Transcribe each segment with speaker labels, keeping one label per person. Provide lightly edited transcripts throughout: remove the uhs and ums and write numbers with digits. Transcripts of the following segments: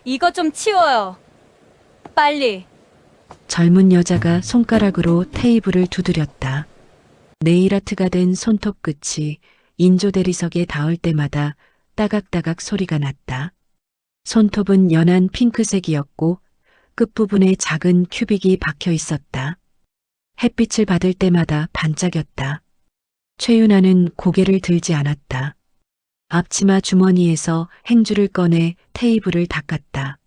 Speaker 1: 이거 좀 치워요. 빨리.
Speaker 2: 젊은 여자가 손가락으로 테이블을 두드렸다. 네일아트가 된 손톱 끝이 인조 대리석에 닿을 때마다 따각따각 소리가 났다. 손톱은 연한 핑크색이었고 끝부분에 작은 큐빅이 박혀 있었다. 햇빛을 받을 때마다 반짝였다. 최윤아는 고개를 들지 않았다. 앞치마 주머니에서 행주를 꺼내 테이블을 닦았다.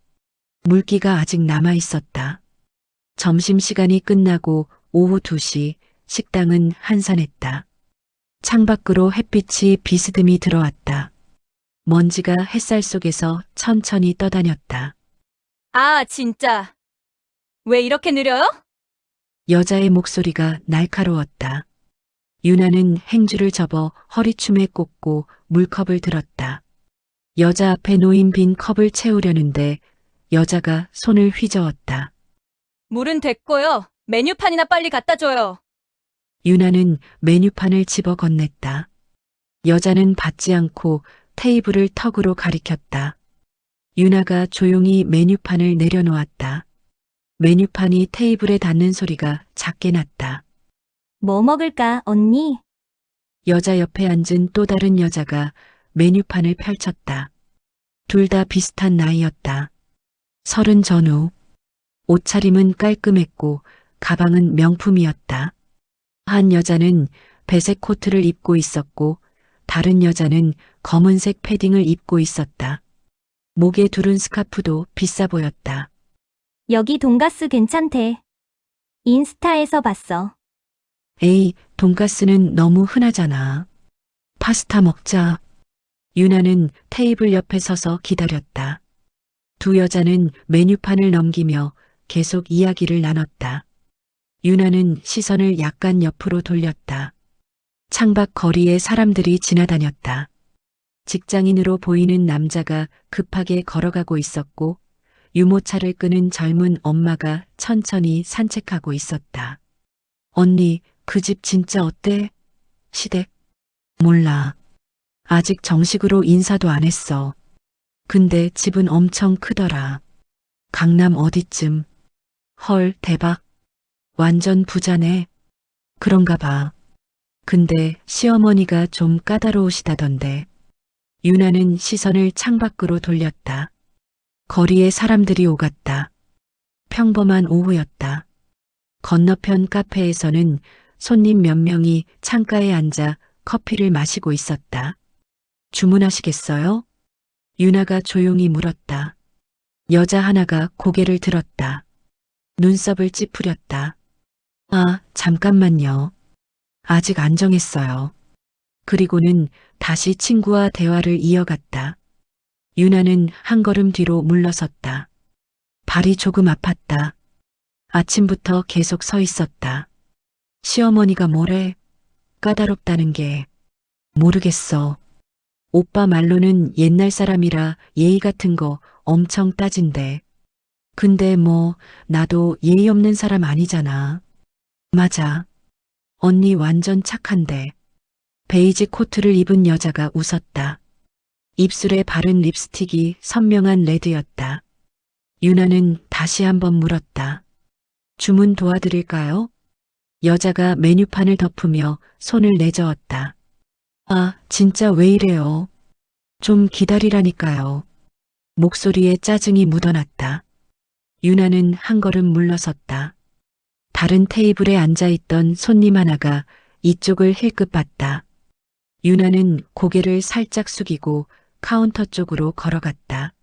Speaker 2: 물기가 아직 남아 있었다. 점심시간이 끝나고 오후 2시 식당은 한산했다. 창밖으로 햇빛이 비스듬히 들어왔다. 먼지가 햇살 속에서 천천히 떠다녔다.
Speaker 1: 아, 진짜. 왜 이렇게 느려요?
Speaker 2: 여자의 목소리가 날카로웠다. 유나는 행주를 접어 허리춤에 꽂고 물컵을 들었다. 여자 앞에 놓인 빈 컵을 채우려는데 여자가 손을 휘저었다.
Speaker 1: 물은 됐고요. 메뉴판이나 빨리 갖다 줘요.
Speaker 2: 유나는 메뉴판을 집어 건넸다. 여자는 받지 않고 테이블을 턱으로 가리켰다. 유나가 조용히 메뉴판을 내려놓았다. 메뉴판이 테이블에 닿는 소리가 작게 났다.
Speaker 3: 뭐 먹을까, 언니?
Speaker 2: 여자 옆에 앉은 또 다른 여자가 메뉴판을 펼쳤다. 둘 다 비슷한 나이였다. 30 전후. 옷차림은 깔끔했고 가방은 명품이었다. 한 여자는 배색 코트를 입고 있었고 다른 여자는 검은색 패딩을 입고 있었다. 목에 두른 스카프도 비싸 보였다.
Speaker 3: 여기 돈가스 괜찮대. 인스타에서 봤어.
Speaker 2: 에이, 돈가스는 너무 흔하잖아. 파스타 먹자. 유나는 테이블 옆에 서서 기다렸다. 두 여자는 메뉴판을 넘기며 계속 이야기를 나눴다. 유나는 시선을 약간 옆으로 돌렸다. 창밖 거리에 사람들이 지나다녔다. 직장인으로 보이는 남자가 급하게 걸어가고 있었고 유모차를 끄는 젊은 엄마가 천천히 산책하고 있었다. 언니, 그 집 진짜 어때? 시댁? 몰라. 아직 정식으로 인사도 안 했어. 근데 집은 엄청 크더라. 강남 어디쯤? 헐, 대박. 완전 부자네. 그런가 봐. 근데 시어머니가 좀 까다로우시다던데. 유나는 시선을 창밖으로 돌렸다. 거리에 사람들이 오갔다. 평범한 오후였다. 건너편 카페에서는 손님 몇 명이 창가에 앉아 커피를 마시고 있었다. 주문하시겠어요? 유나가 조용히 물었다. 여자 하나가 고개를 들었다. 눈썹을 찌푸렸다. 아, 잠깐만요. 아직 안 정했어요. 그리고는 다시 친구와 대화를 이어갔다. 유나는 한 걸음 뒤로 물러섰다. 발이 조금 아팠다. 아침부터 계속 서 있었다. 시어머니가 뭐래? 까다롭다는 게. 모르겠어. 오빠 말로는 옛날 사람이라 예의 같은 거 엄청 따진대. 근데 뭐, 나도 예의 없는 사람 아니잖아. 맞아. 언니 완전 착한데. 베이지 코트를 입은 여자가 웃었다. 입술에 바른 립스틱이 선명한 레드였다. 유나는 다시 한번 물었다. 주문 도와드릴까요? 여자가 메뉴판을 덮으며 손을 내저었다. 아, 진짜 왜 이래요? 좀 기다리라니까요. 목소리에 짜증이 묻어났다. 유나는 한 걸음 물러섰다. 다른 테이블에 앉아있던 손님 하나가 이쪽을 힐끗 봤다. 유나는 고개를 살짝 숙이고 카운터 쪽으로 걸어갔다.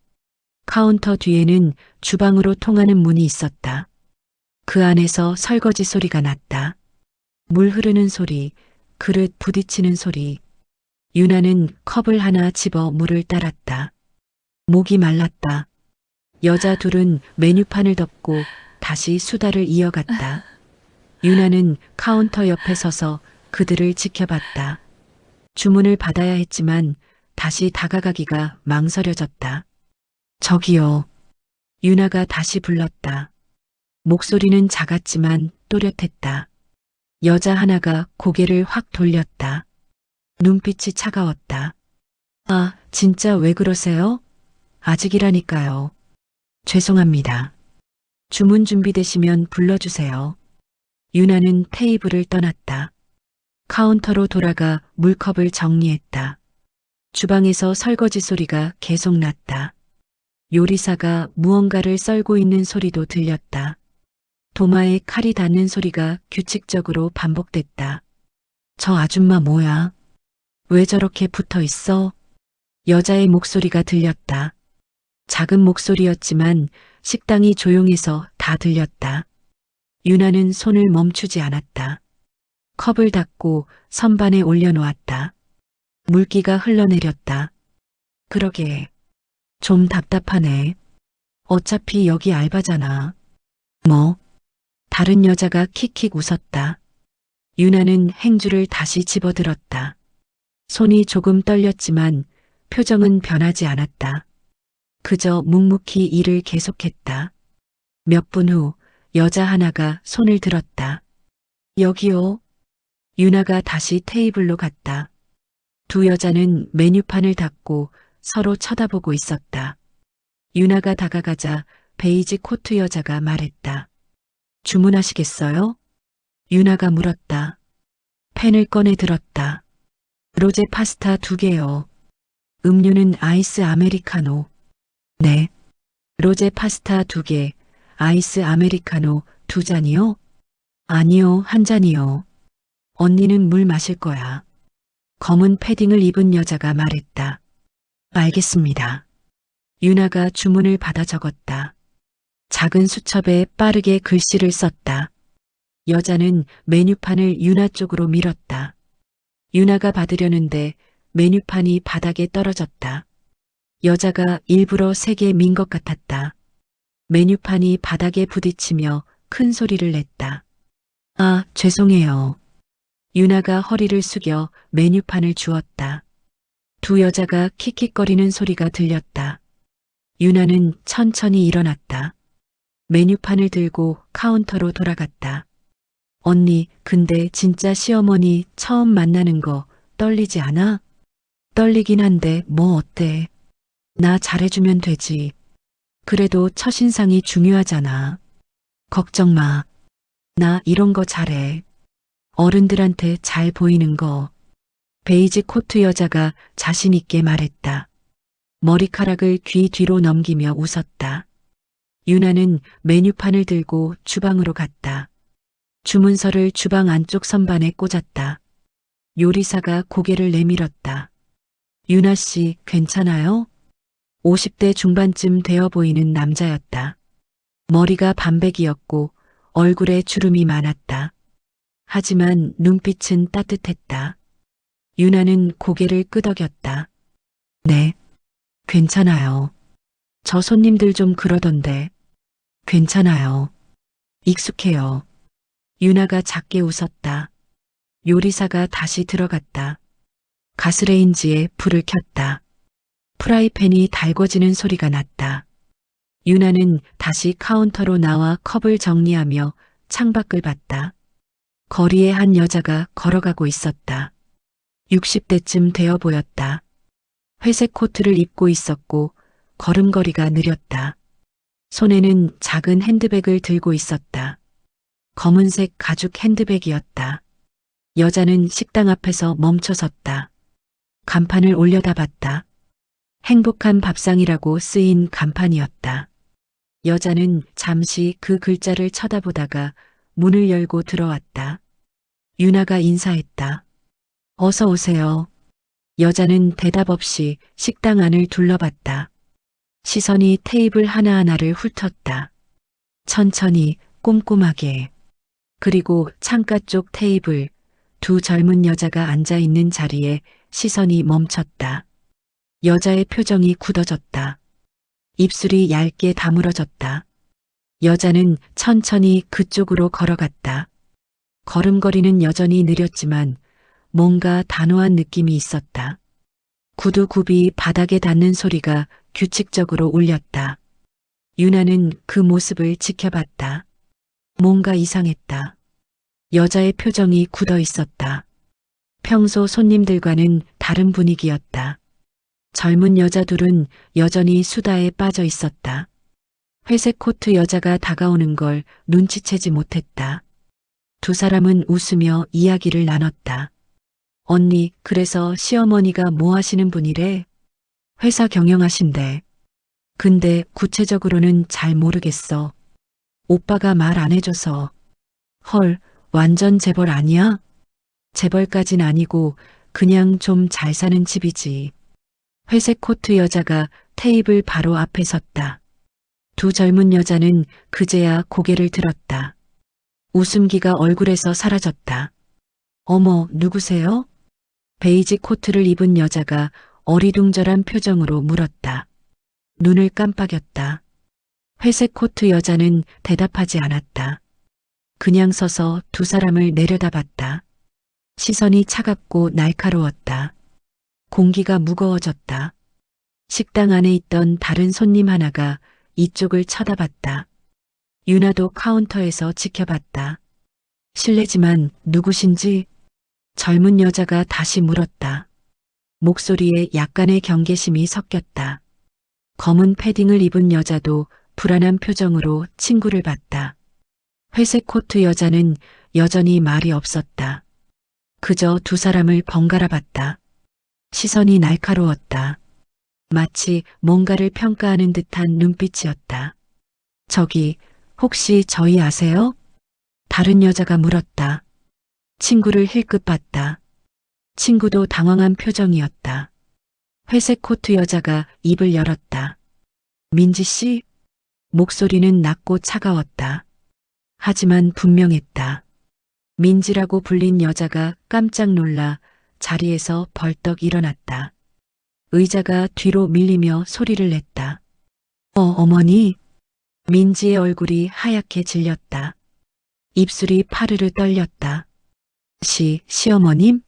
Speaker 2: 카운터 뒤에는 주방으로 통하는 문이 있었다. 그 안에서 설거지 소리가 났다. 물 흐르는 소리, 그릇 부딪히는 소리. 유나는 컵을 하나 집어 물을 따랐다. 목이 말랐다. 여자 둘은 메뉴판을 덮고 다시 수다를 이어갔다. 유나는 카운터 옆에 서서 그들을 지켜봤다. 주문을 받아야 했지만 다시 다가가기가 망설여졌다. 저기요. 유나가 다시 불렀다. 목소리는 작았지만 또렷했다. 여자 하나가 고개를 확 돌렸다. 눈빛이 차가웠다. 아, 진짜 왜 그러세요? 아직이라니까요. 죄송합니다. 주문 준비되시면 불러주세요. 유나는 테이블을 떠났다. 카운터로 돌아가 물컵을 정리했다. 주방에서 설거지 소리가 계속 났다. 요리사가 무언가를 썰고 있는 소리도 들렸다. 도마에 칼이 닿는 소리가 규칙적으로 반복됐다. 저 아줌마 뭐야? 왜 저렇게 붙어 있어? 여자의 목소리가 들렸다. 작은 목소리였지만 식당이 조용해서 다 들렸다. 유나는 손을 멈추지 않았다. 컵을 닫고 선반에 올려놓았다. 물기가 흘러내렸다. 그러게. 좀 답답하네. 어차피 여기 알바잖아. 뭐? 다른 여자가 킥킥 웃었다. 유나는 행주를 다시 집어들었다. 손이 조금 떨렸지만 표정은 변하지 않았다. 그저 묵묵히 일을 계속했다. 몇 분 후 여자 하나가 손을 들었다. 여기요. 유나가 다시 테이블로 갔다. 두 여자는 메뉴판을 닫고 서로 쳐다보고 있었다. 유나가 다가가자 베이지 코트 여자가 말했다. 주문하시겠어요? 유나가 물었다. 펜을 꺼내 들었다. 로제 파스타 2개요. 음료는 아이스 아메리카노. 네. 로제 파스타 2개, 아이스 아메리카노 2잔이요? 아니요, 1잔이요. 언니는 물 마실 거야. 검은 패딩을 입은 여자가 말했다. 알겠습니다. 유나가 주문을 받아 적었다. 작은 수첩에 빠르게 글씨를 썼다. 여자는 메뉴판을 유나 쪽으로 밀었다. 유나가 받으려는데 메뉴판이 바닥에 떨어졌다. 여자가 일부러 세게 민 것 같았다. 메뉴판이 바닥에 부딪히며 큰 소리를 냈다. 아, 죄송해요. 유나가 허리를 숙여 메뉴판을 주었다. 두 여자가 킥킥거리는 소리가 들렸다. 유나는 천천히 일어났다. 메뉴판을 들고 카운터로 돌아갔다. 언니, 근데 진짜 시어머니 처음 만나는 거 떨리지 않아? 떨리긴 한데 뭐 어때? 나 잘해주면 되지. 그래도 첫인상이 중요하잖아. 걱정 마. 나 이런 거 잘해. 어른들한테 잘 보이는 거. 베이지 코트 여자가 자신 있게 말했다. 머리카락을 귀 뒤로 넘기며 웃었다. 유나는 메뉴판을 들고 주방으로 갔다. 주문서를 주방 안쪽 선반에 꽂았다. 요리사가 고개를 내밀었다. 유나 씨, 괜찮아요? 50대 중반쯤 되어 보이는 남자였다. 머리가 반백이었고 얼굴에 주름이 많았다. 하지만 눈빛은 따뜻했다. 유나는 고개를 끄덕였다. 네, 괜찮아요. 저 손님들 좀 그러던데. 괜찮아요. 익숙해요. 유나가 작게 웃었다. 요리사가 다시 들어갔다. 가스레인지에 불을 켰다. 프라이팬이 달궈지는 소리가 났다. 유나는 다시 카운터로 나와 컵을 정리하며 창밖을 봤다. 거리에 한 여자가 걸어가고 있었다. 60대쯤 되어 보였다. 회색 코트를 입고 있었고 걸음걸이가 느렸다. 손에는 작은 핸드백을 들고 있었다. 검은색 가죽 핸드백이었다. 여자는 식당 앞에서 멈춰섰다. 간판을 올려다봤다. 행복한 밥상이라고 쓰인 간판이었다. 여자는 잠시 그 글자를 쳐다보다가 문을 열고 들어왔다. 유나가 인사했다. 어서 오세요. 여자는 대답 없이 식당 안을 둘러봤다. 시선이 테이블 하나하나를 훑었다. 천천히 꼼꼼하게. 그리고 창가 쪽 테이블, 두 젊은 여자가 앉아 있는 자리에 시선이 멈췄다. 여자의 표정이 굳어졌다. 입술이 얇게 다물어졌다. 여자는 천천히 그쪽으로 걸어갔다. 걸음걸이는 여전히 느렸지만 뭔가 단호한 느낌이 있었다. 구두 굽이 바닥에 닿는 소리가 규칙적으로 울렸다. 유나는 그 모습을 지켜봤다. 뭔가 이상했다. 여자의 표정이 굳어 있었다. 평소 손님들과는 다른 분위기였다. 젊은 여자 둘은 여전히 수다에 빠져 있었다. 회색 코트 여자가 다가오는 걸 눈치채지 못했다. 두 사람은 웃으며 이야기를 나눴다. 언니, 그래서 시어머니가 뭐 하시는 분이래? 회사 경영하신대. 근데 구체적으로는 잘 모르겠어. 오빠가 말 안 해줘서. 헐, 완전 재벌 아니야? 재벌까진 아니고 그냥 좀 잘 사는 집이지. 회색 코트 여자가 테이블 바로 앞에 섰다. 두 젊은 여자는 그제야 고개를 들었다. 웃음기가 얼굴에서 사라졌다. 어머, 누구세요? 베이지 코트를 입은 여자가 어리둥절한 표정으로 물었다. 눈을 깜빡였다. 회색 코트 여자는 대답하지 않았다. 그냥 서서 두 사람을 내려다봤다. 시선이 차갑고 날카로웠다. 공기가 무거워졌다. 식당 안에 있던 다른 손님 하나가 이쪽을 쳐다봤다. 유나도 카운터에서 지켜봤다. 실례지만 누구신지? 젊은 여자가 다시 물었다. 목소리에 약간의 경계심이 섞였다. 검은 패딩을 입은 여자도 불안한 표정으로 친구를 봤다. 회색 코트 여자는 여전히 말이 없었다. 그저 두 사람을 번갈아 봤다. 시선이 날카로웠다. 마치 뭔가를 평가하는 듯한 눈빛이었다. 저기, 혹시 저희 아세요? 다른 여자가 물었다. 친구를 힐끗 봤다. 친구도 당황한 표정이었다. 회색 코트 여자가 입을 열었다. 민지 씨? 목소리는 낮고 차가웠다. 하지만 분명했다. 민지라고 불린 여자가 깜짝 놀라 자리에서 벌떡 일어났다. 의자가 뒤로 밀리며 소리를 냈다. 어머니. 민지의 얼굴이 하얗게 질렸다. 입술이 파르르 떨렸다. 시어머님?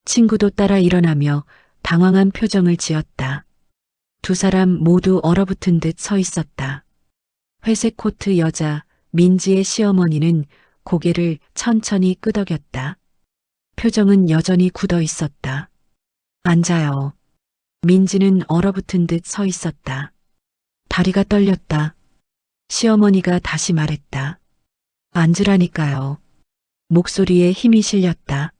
Speaker 2: 친구도 따라 일어나며 당황한 표정을 지었다. 두 사람 모두 얼어붙은 듯 서 있었다. 회색 코트 여자 민지의 시어머니는 고개를 천천히 끄덕였다. 표정은 여전히 굳어 있었다. 앉아요. 민지는 얼어붙은 듯 서 있었다. 다리가 떨렸다. 시어머니가 다시 말했다. 앉으라니까요. 목소리에 힘이 실렸다.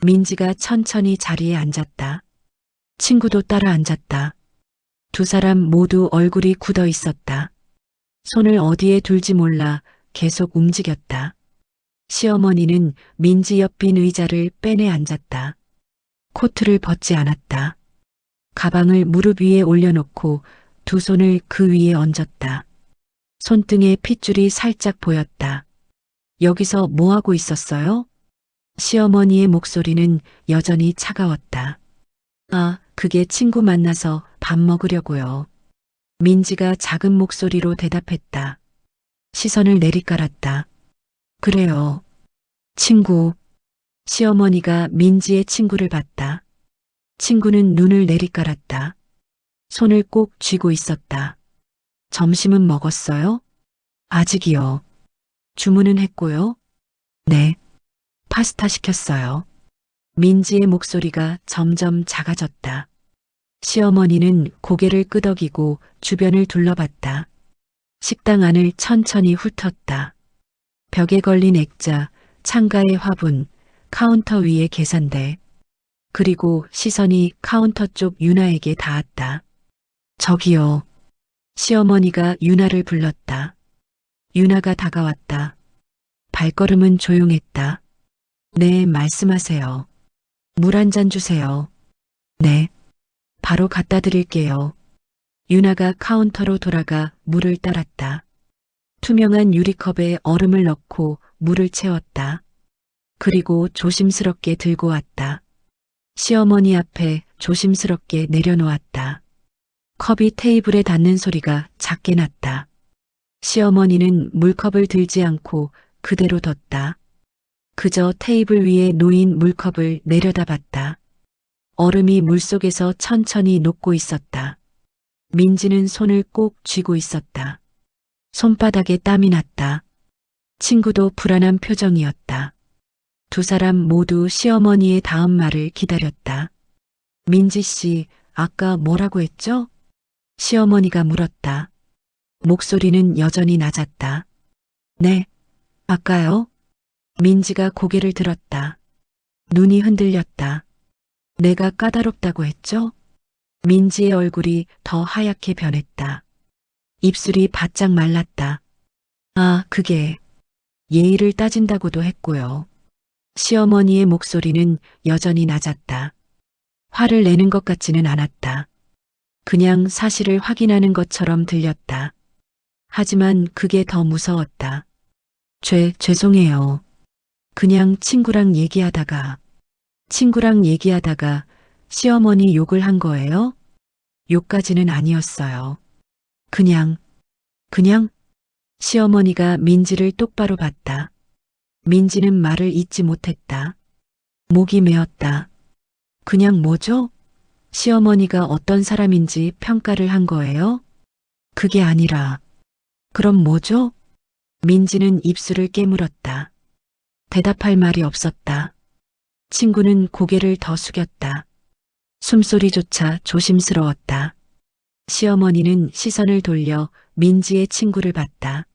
Speaker 2: 민지가 천천히 자리에 앉았다. 친구도 따라 앉았다. 두 사람 모두 얼굴이 굳어 있었다. 손을 어디에 둘지 몰라 계속 움직였다. 시어머니는 민지 옆 빈 의자를 빼내 앉았다. 코트를 벗지 않았다. 가방을 무릎 위에 올려놓고 두 손을 그 위에 얹었다. 손등에 핏줄이 살짝 보였다. 여기서 뭐 하고 있었어요? 시어머니의 목소리는 여전히 차가웠다. 아, 그게 친구 만나서 밥 먹으려고요. 민지가 작은 목소리로 대답했다. 시선을 내리깔았다. 그래요. 친구. 시어머니가 민지의 친구를 봤다. 친구는 눈을 내리깔았다. 손을 꼭 쥐고 있었다. 점심은 먹었어요? 아직이요. 주문은 했고요. 네. 파스타 시켰어요. 민지의 목소리가 점점 작아졌다. 시어머니는 고개를 끄덕이고 주변을 둘러봤다. 식당 안을 천천히 훑었다. 벽에 걸린 액자, 창가의 화분, 카운터 위의 계산대. 그리고 시선이 카운터 쪽 유나에게 닿았다. 저기요. 시어머니가 유나를 불렀다. 유나가 다가왔다. 발걸음은 조용했다. 네, 말씀하세요. 물 한 잔 주세요. 네. 바로 갖다 드릴게요. 유나가 카운터로 돌아가 물을 따랐다. 투명한 유리컵에 얼음을 넣고 물을 채웠다. 그리고 조심스럽게 들고 왔다. 시어머니 앞에 조심스럽게 내려놓았다. 컵이 테이블에 닿는 소리가 작게 났다. 시어머니는 물컵을 들지 않고 그대로 뒀다. 그저 테이블 위에 놓인 물컵을 내려다봤다. 얼음이 물속에서 천천히 녹고 있었다. 민지는 손을 꼭 쥐고 있었다. 손바닥에 땀이 났다. 친구도 불안한 표정이었다. 두 사람 모두 시어머니의 다음 말을 기다렸다. 민지 씨, 아까 뭐라고 했죠? 시어머니가 물었다. 목소리는 여전히 낮았다. 네, 아까요? 민지가 고개를 들었다. 눈이 흔들렸다. 내가 까다롭다고 했죠? 민지의 얼굴이 더 하얗게 변했다. 입술이 바짝 말랐다. 아, 그게 예의를 따진다고도 했고요. 시어머니의 목소리는 여전히 낮았다. 화를 내는 것 같지는 않았다. 그냥 사실을 확인하는 것처럼 들렸다. 하지만 그게 더 무서웠다. 죄송해요. 그냥 친구랑 얘기하다가 시어머니 욕을 한 거예요? 욕까지는 아니었어요. 그냥 시어머니가 민지를 똑바로 봤다. 민지는 말을 잇지 못했다. 목이 메었다. 그냥 뭐죠? 시어머니가 어떤 사람인지 평가를 한 거예요? 그게 아니라, 그럼 뭐죠? 민지는 입술을 깨물었다. 대답할 말이 없었다. 친구는 고개를 더 숙였다. 숨소리조차 조심스러웠다. 시어머니는 시선을 돌려 민지의 친구를 봤다.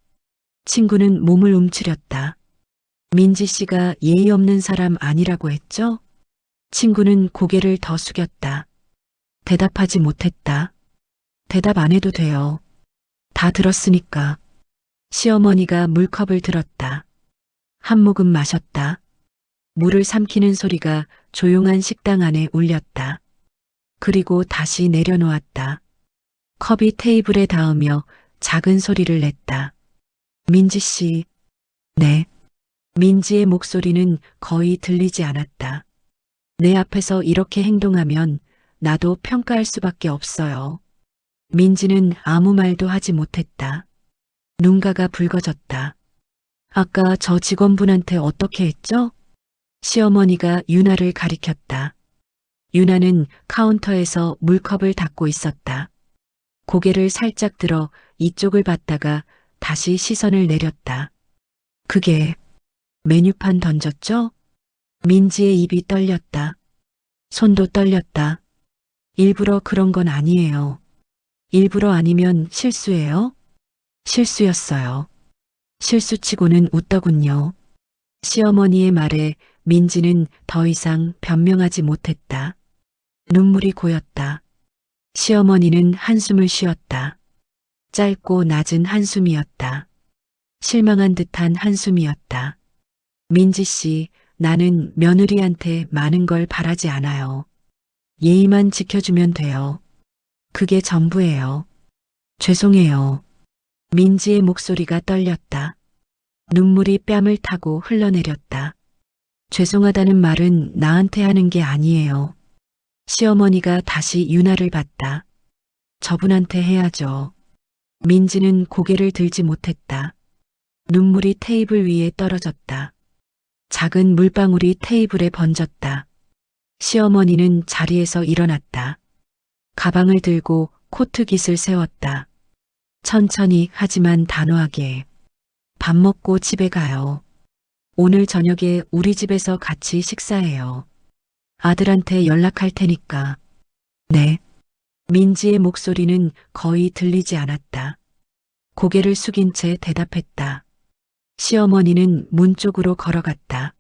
Speaker 2: 친구는 몸을 움츠렸다. 민지 씨가 예의 없는 사람 아니라고 했죠? 친구는 고개를 더 숙였다. 대답하지 못했다. 대답 안 해도 돼요. 다 들었으니까. 시어머니가 물컵을 들었다. 한 모금 마셨다. 물을 삼키는 소리가 조용한 식당 안에 울렸다. 그리고 다시 내려놓았다. 컵이 테이블에 닿으며 작은 소리를 냈다. 민지 씨. 네. 민지의 목소리는 거의 들리지 않았다. 내 앞에서 이렇게 행동하면 나도 평가할 수밖에 없어요. 민지는 아무 말도 하지 못했다. 눈가가 붉어졌다. 아까 저 직원분한테 어떻게 했죠? 시어머니가 유나를 가리켰다. 유나는 카운터에서 물컵을 닫고 있었다. 고개를 살짝 들어 이쪽을 봤다가 다시 시선을 내렸다. 그게 메뉴판 던졌죠? 민지의 입이 떨렸다. 손도 떨렸다. 일부러 그런 건 아니에요. 일부러 아니면 실수예요? 실수였어요. 실수치고는 웃더군요. 시어머니의 말에 민지는 더 이상 변명하지 못했다. 눈물이 고였다. 시어머니는 한숨을 쉬었다. 짧고 낮은 한숨이었다. 실망한 듯한 한숨이었다. 민지 씨, 나는 며느리한테 많은 걸 바라지 않아요. 예의만 지켜주면 돼요. 그게 전부예요. 죄송해요. 민지의 목소리가 떨렸다. 눈물이 뺨을 타고 흘러내렸다. 죄송하다는 말은 나한테 하는 게 아니에요. 시어머니가 다시 유나를 봤다. 저분한테 해야죠. 민지는 고개를 들지 못했다. 눈물이 테이블 위에 떨어졌다. 작은 물방울이 테이블에 번졌다. 시어머니는 자리에서 일어났다. 가방을 들고 코트깃을 세웠다. 천천히 하지만 단호하게. 밥 먹고 집에 가요. 오늘 저녁에 우리 집에서 같이 식사해요. 아들한테 연락할 테니까. 네. 민지의 목소리는 거의 들리지 않았다. 고개를 숙인 채 대답했다. 시어머니는 문 쪽으로 걸어갔다.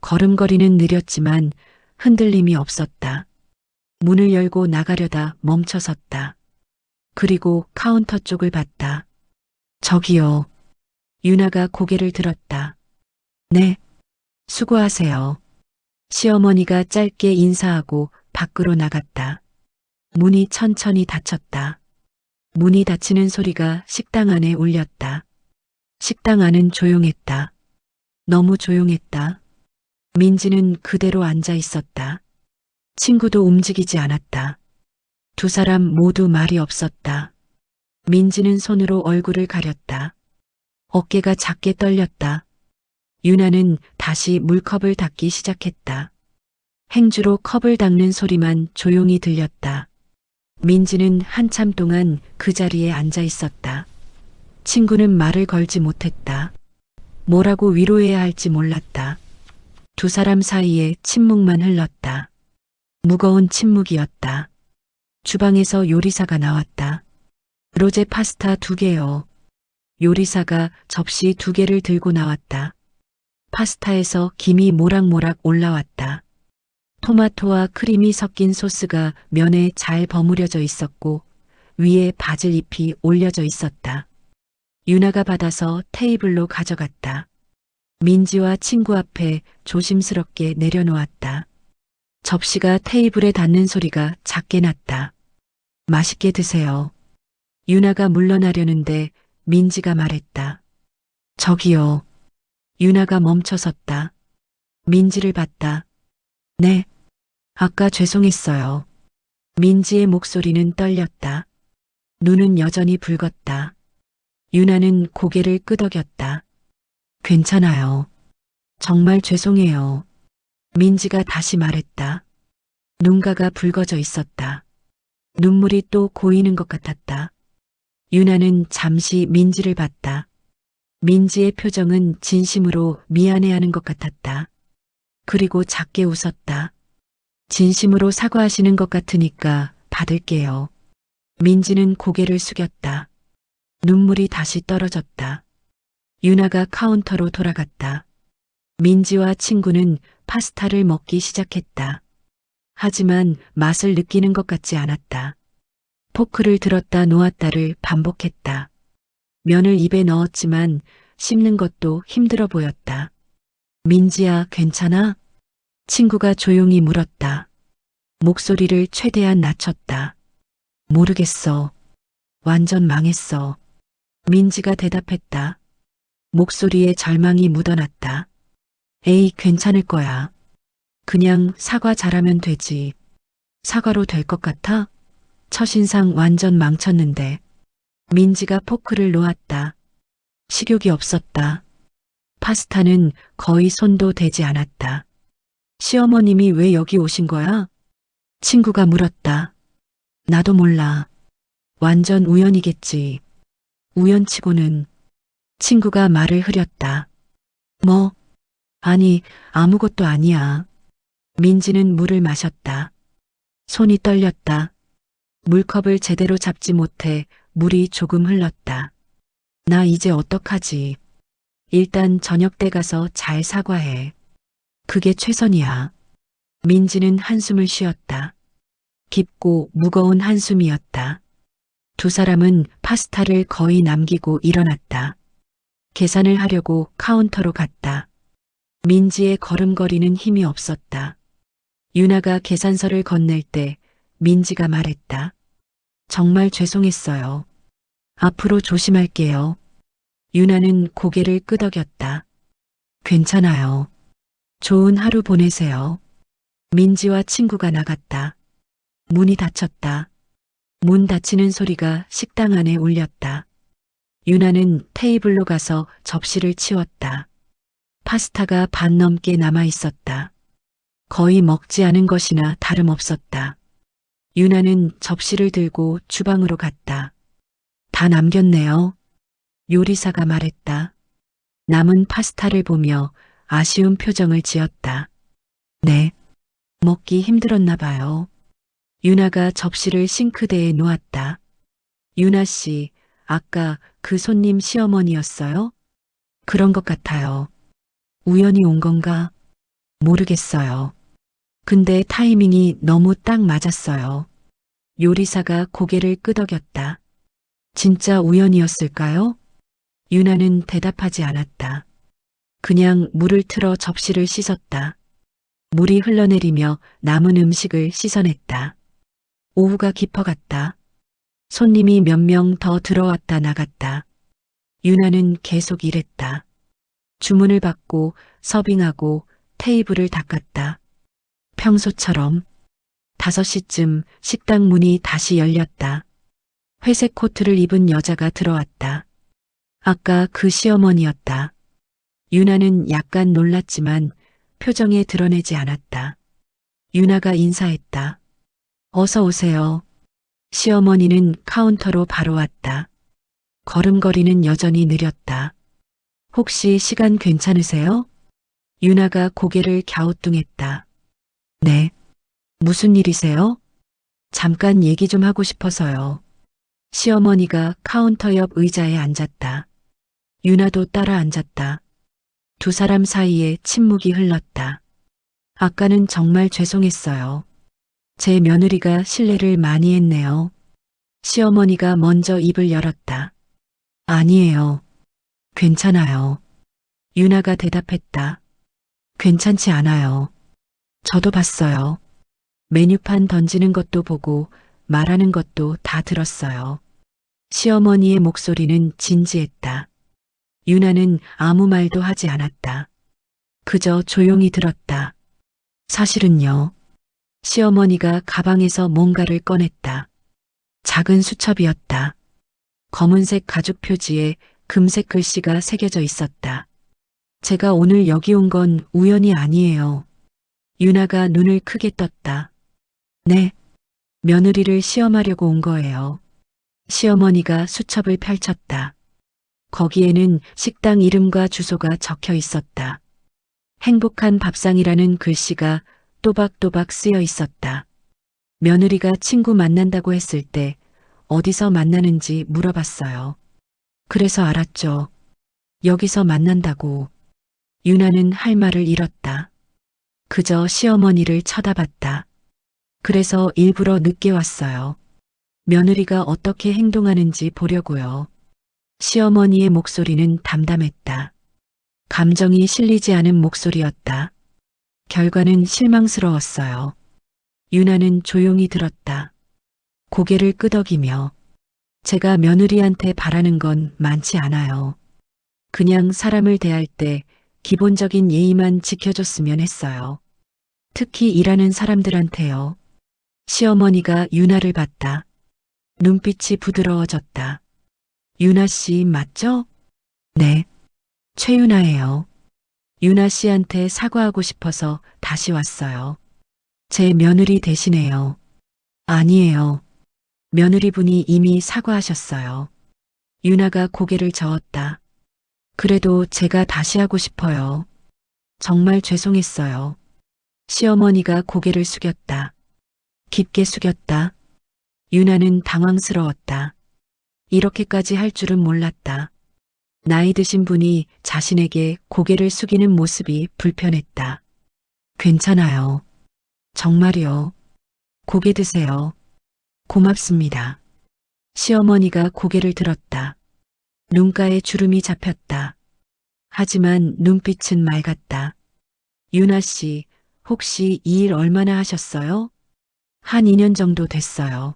Speaker 2: 걸음걸이는 느렸지만 흔들림이 없었다. 문을 열고 나가려다 멈춰섰다. 그리고 카운터 쪽을 봤다. 저기요. 유나가 고개를 들었다. 네. 수고하세요. 시어머니가 짧게 인사하고 밖으로 나갔다. 문이 천천히 닫혔다. 문이 닫히는 소리가 식당 안에 울렸다. 식당 안은 조용했다. 너무 조용했다. 민지는 그대로 앉아 있었다. 친구도 움직이지 않았다. 두 사람 모두 말이 없었다. 민지는 손으로 얼굴을 가렸다. 어깨가 작게 떨렸다. 유나는 다시 물컵을 닦기 시작했다. 행주로 컵을 닦는 소리만 조용히 들렸다. 민지는 한참 동안 그 자리에 앉아 있었다. 친구는 말을 걸지 못했다. 뭐라고 위로해야 할지 몰랐다. 두 사람 사이에 침묵만 흘렀다. 무거운 침묵이었다. 주방에서 요리사가 나왔다. 로제 파스타 2개요. 요리사가 접시 2개를 들고 나왔다. 파스타에서 김이 모락모락 올라왔다. 토마토와 크림이 섞인 소스가 면에 잘 버무려져 있었고 위에 바질 잎이 올려져 있었다. 유나가 받아서 테이블로 가져갔다. 민지와 친구 앞에 조심스럽게 내려놓았다. 접시가 테이블에 닿는 소리가 작게 났다. 맛있게 드세요. 유나가 물러나려는데 민지가 말했다. 저기요. 유나가 멈춰섰다. 민지를 봤다. 네. 아까 죄송했어요. 민지의 목소리는 떨렸다. 눈은 여전히 붉었다. 유나는 고개를 끄덕였다. 괜찮아요. 정말 죄송해요. 민지가 다시 말했다. 눈가가 붉어져 있었다. 눈물이 또 고이는 것 같았다. 유나는 잠시 민지를 봤다. 민지의 표정은 진심으로 미안해하는 것 같았다. 그리고 작게 웃었다. 진심으로 사과하시는 것 같으니까 받을게요. 민지는 고개를 숙였다. 눈물이 다시 떨어졌다. 유나가 카운터로 돌아갔다. 민지와 친구는 파스타를 먹기 시작했다. 하지만 맛을 느끼는 것 같지 않았다. 포크를 들었다 놓았다를 반복했다. 면을 입에 넣었지만 씹는 것도 힘들어 보였다. 민지야, 괜찮아? 친구가 조용히 물었다. 목소리를 최대한 낮췄다. 모르겠어. 완전 망했어. 민지가 대답했다. 목소리에 절망이 묻어났다. 에이, 괜찮을 거야. 그냥 사과 잘하면 되지. 사과로 될 것 같아? 첫인상 완전 망쳤는데. 민지가 포크를 놓았다. 식욕이 없었다. 파스타는 거의 손도 대지 않았다. 시어머님이 왜 여기 오신 거야? 친구가 물었다. 나도 몰라. 완전 우연이겠지. 우연치고는. 친구가 말을 흐렸다. 뭐? 아니, 아무것도 아니야. 민지는 물을 마셨다. 손이 떨렸다. 물컵을 제대로 잡지 못해 물이 조금 흘렀다. 나 이제 어떡하지? 일단 저녁 때 가서 잘 사과해. 그게 최선이야. 민지는 한숨을 쉬었다. 깊고 무거운 한숨이었다. 두 사람은 파스타를 거의 남기고 일어났다. 계산을 하려고 카운터로 갔다. 민지의 걸음걸이는 힘이 없었다. 유나가 계산서를 건넬 때 민지가 말했다. 정말 죄송했어요. 앞으로 조심할게요. 유나는 고개를 끄덕였다. 괜찮아요. 좋은 하루 보내세요. 민지와 친구가 나갔다. 문이 닫혔다. 문 닫히는 소리가 식당 안에 울렸다. 유나는 테이블로 가서 접시를 치웠다. 파스타가 반 넘게 남아 있었다. 거의 먹지 않은 것이나 다름없었다. 유나는 접시를 들고 주방으로 갔다. 다 남겼네요. 요리사가 말했다. 남은 파스타를 보며 아쉬운 표정을 지었다. 네. 먹기 힘들었나 봐요. 유나가 접시를 싱크대에 놓았다. 유나 씨, 아까 그 손님 시어머니였어요? 그런 것 같아요. 우연히 온 건가? 모르겠어요. 근데 타이밍이 너무 딱 맞았어요. 요리사가 고개를 끄덕였다. 진짜 우연이었을까요? 유나는 대답하지 않았다. 그냥 물을 틀어 접시를 씻었다. 물이 흘러내리며 남은 음식을 씻어냈다. 오후가 깊어갔다. 손님이 몇 명 더 들어왔다 나갔다. 유나는 계속 일했다. 주문을 받고 서빙하고 테이블을 닦았다. 평소처럼 5시쯤 식당 문이 다시 열렸다. 회색 코트를 입은 여자가 들어왔다. 아까 그 시어머니였다. 유나는 약간 놀랐지만 표정에 드러내지 않았다. 유나가 인사했다. 어서 오세요. 시어머니는 카운터로 바로 왔다. 걸음걸이는 여전히 느렸다. 혹시 시간 괜찮으세요? 유나가 고개를 갸우뚱했다. 네. 무슨 일이세요? 잠깐 얘기 좀 하고 싶어서요. 시어머니가 카운터 옆 의자에 앉았다. 유나도 따라 앉았다. 두 사람 사이에 침묵이 흘렀다. 아까는 정말 죄송했어요. 제 며느리가 실례를 많이 했네요. 시어머니가 먼저 입을 열었다. 아니에요. 괜찮아요. 유나가 대답했다. 괜찮지 않아요. 저도 봤어요. 메뉴판 던지는 것도 보고 말하는 것도 다 들었어요. 시어머니의 목소리는 진지했다. 유나는 아무 말도 하지 않았다. 그저 조용히 들었다. 사실은요. 시어머니가 가방에서 뭔가를 꺼냈다. 작은 수첩이었다. 검은색 가죽 표지에 금색 글씨가 새겨져 있었다. 제가 오늘 여기 온 건 우연이 아니에요. 유나가 눈을 크게 떴다. 네. 며느리를 시험하려고 온 거예요. 시어머니가 수첩을 펼쳤다. 거기에는 식당 이름과 주소가 적혀 있었다. 행복한 밥상이라는 글씨가 또박또박 쓰여 있었다. 며느리가 친구 만난다고 했을 때 어디서 만나는지 물어봤어요. 그래서 알았죠. 여기서 만난다고. 유나는 할 말을 잃었다. 그저 시어머니를 쳐다봤다. 그래서 일부러 늦게 왔어요. 며느리가 어떻게 행동하는지 보려고요. 시어머니의 목소리는 담담했다. 감정이 실리지 않은 목소리였다. 결과는 실망스러웠어요. 유나는 조용히 들었다. 고개를 끄덕이며 제가 며느리한테 바라는 건 많지 않아요. 그냥 사람을 대할 때 기본적인 예의만 지켜줬으면 했어요. 특히 일하는 사람들한테요. 시어머니가 유나를 봤다. 눈빛이 부드러워졌다. 유나 씨 맞죠? 네. 최유나예요. 유나 씨한테 사과하고 싶어서 다시 왔어요. 제 며느리 대신에요. 아니에요. 며느리분이 이미 사과하셨어요. 유나가 고개를 저었다. 그래도 제가 다시 하고 싶어요. 정말 죄송했어요. 시어머니가 고개를 숙였다. 깊게 숙였다. 유나는 당황스러웠다. 이렇게까지 할 줄은 몰랐다. 나이 드신 분이 자신에게 고개를 숙이는 모습이 불편했다. 괜찮아요. 정말요. 고개 드세요. 고맙습니다. 시어머니가 고개를 들었다. 눈가에 주름이 잡혔다. 하지만 눈빛은 맑았다. 유나 씨, 혹시 이 일 얼마나 하셨어요? 한 2년 정도 됐어요.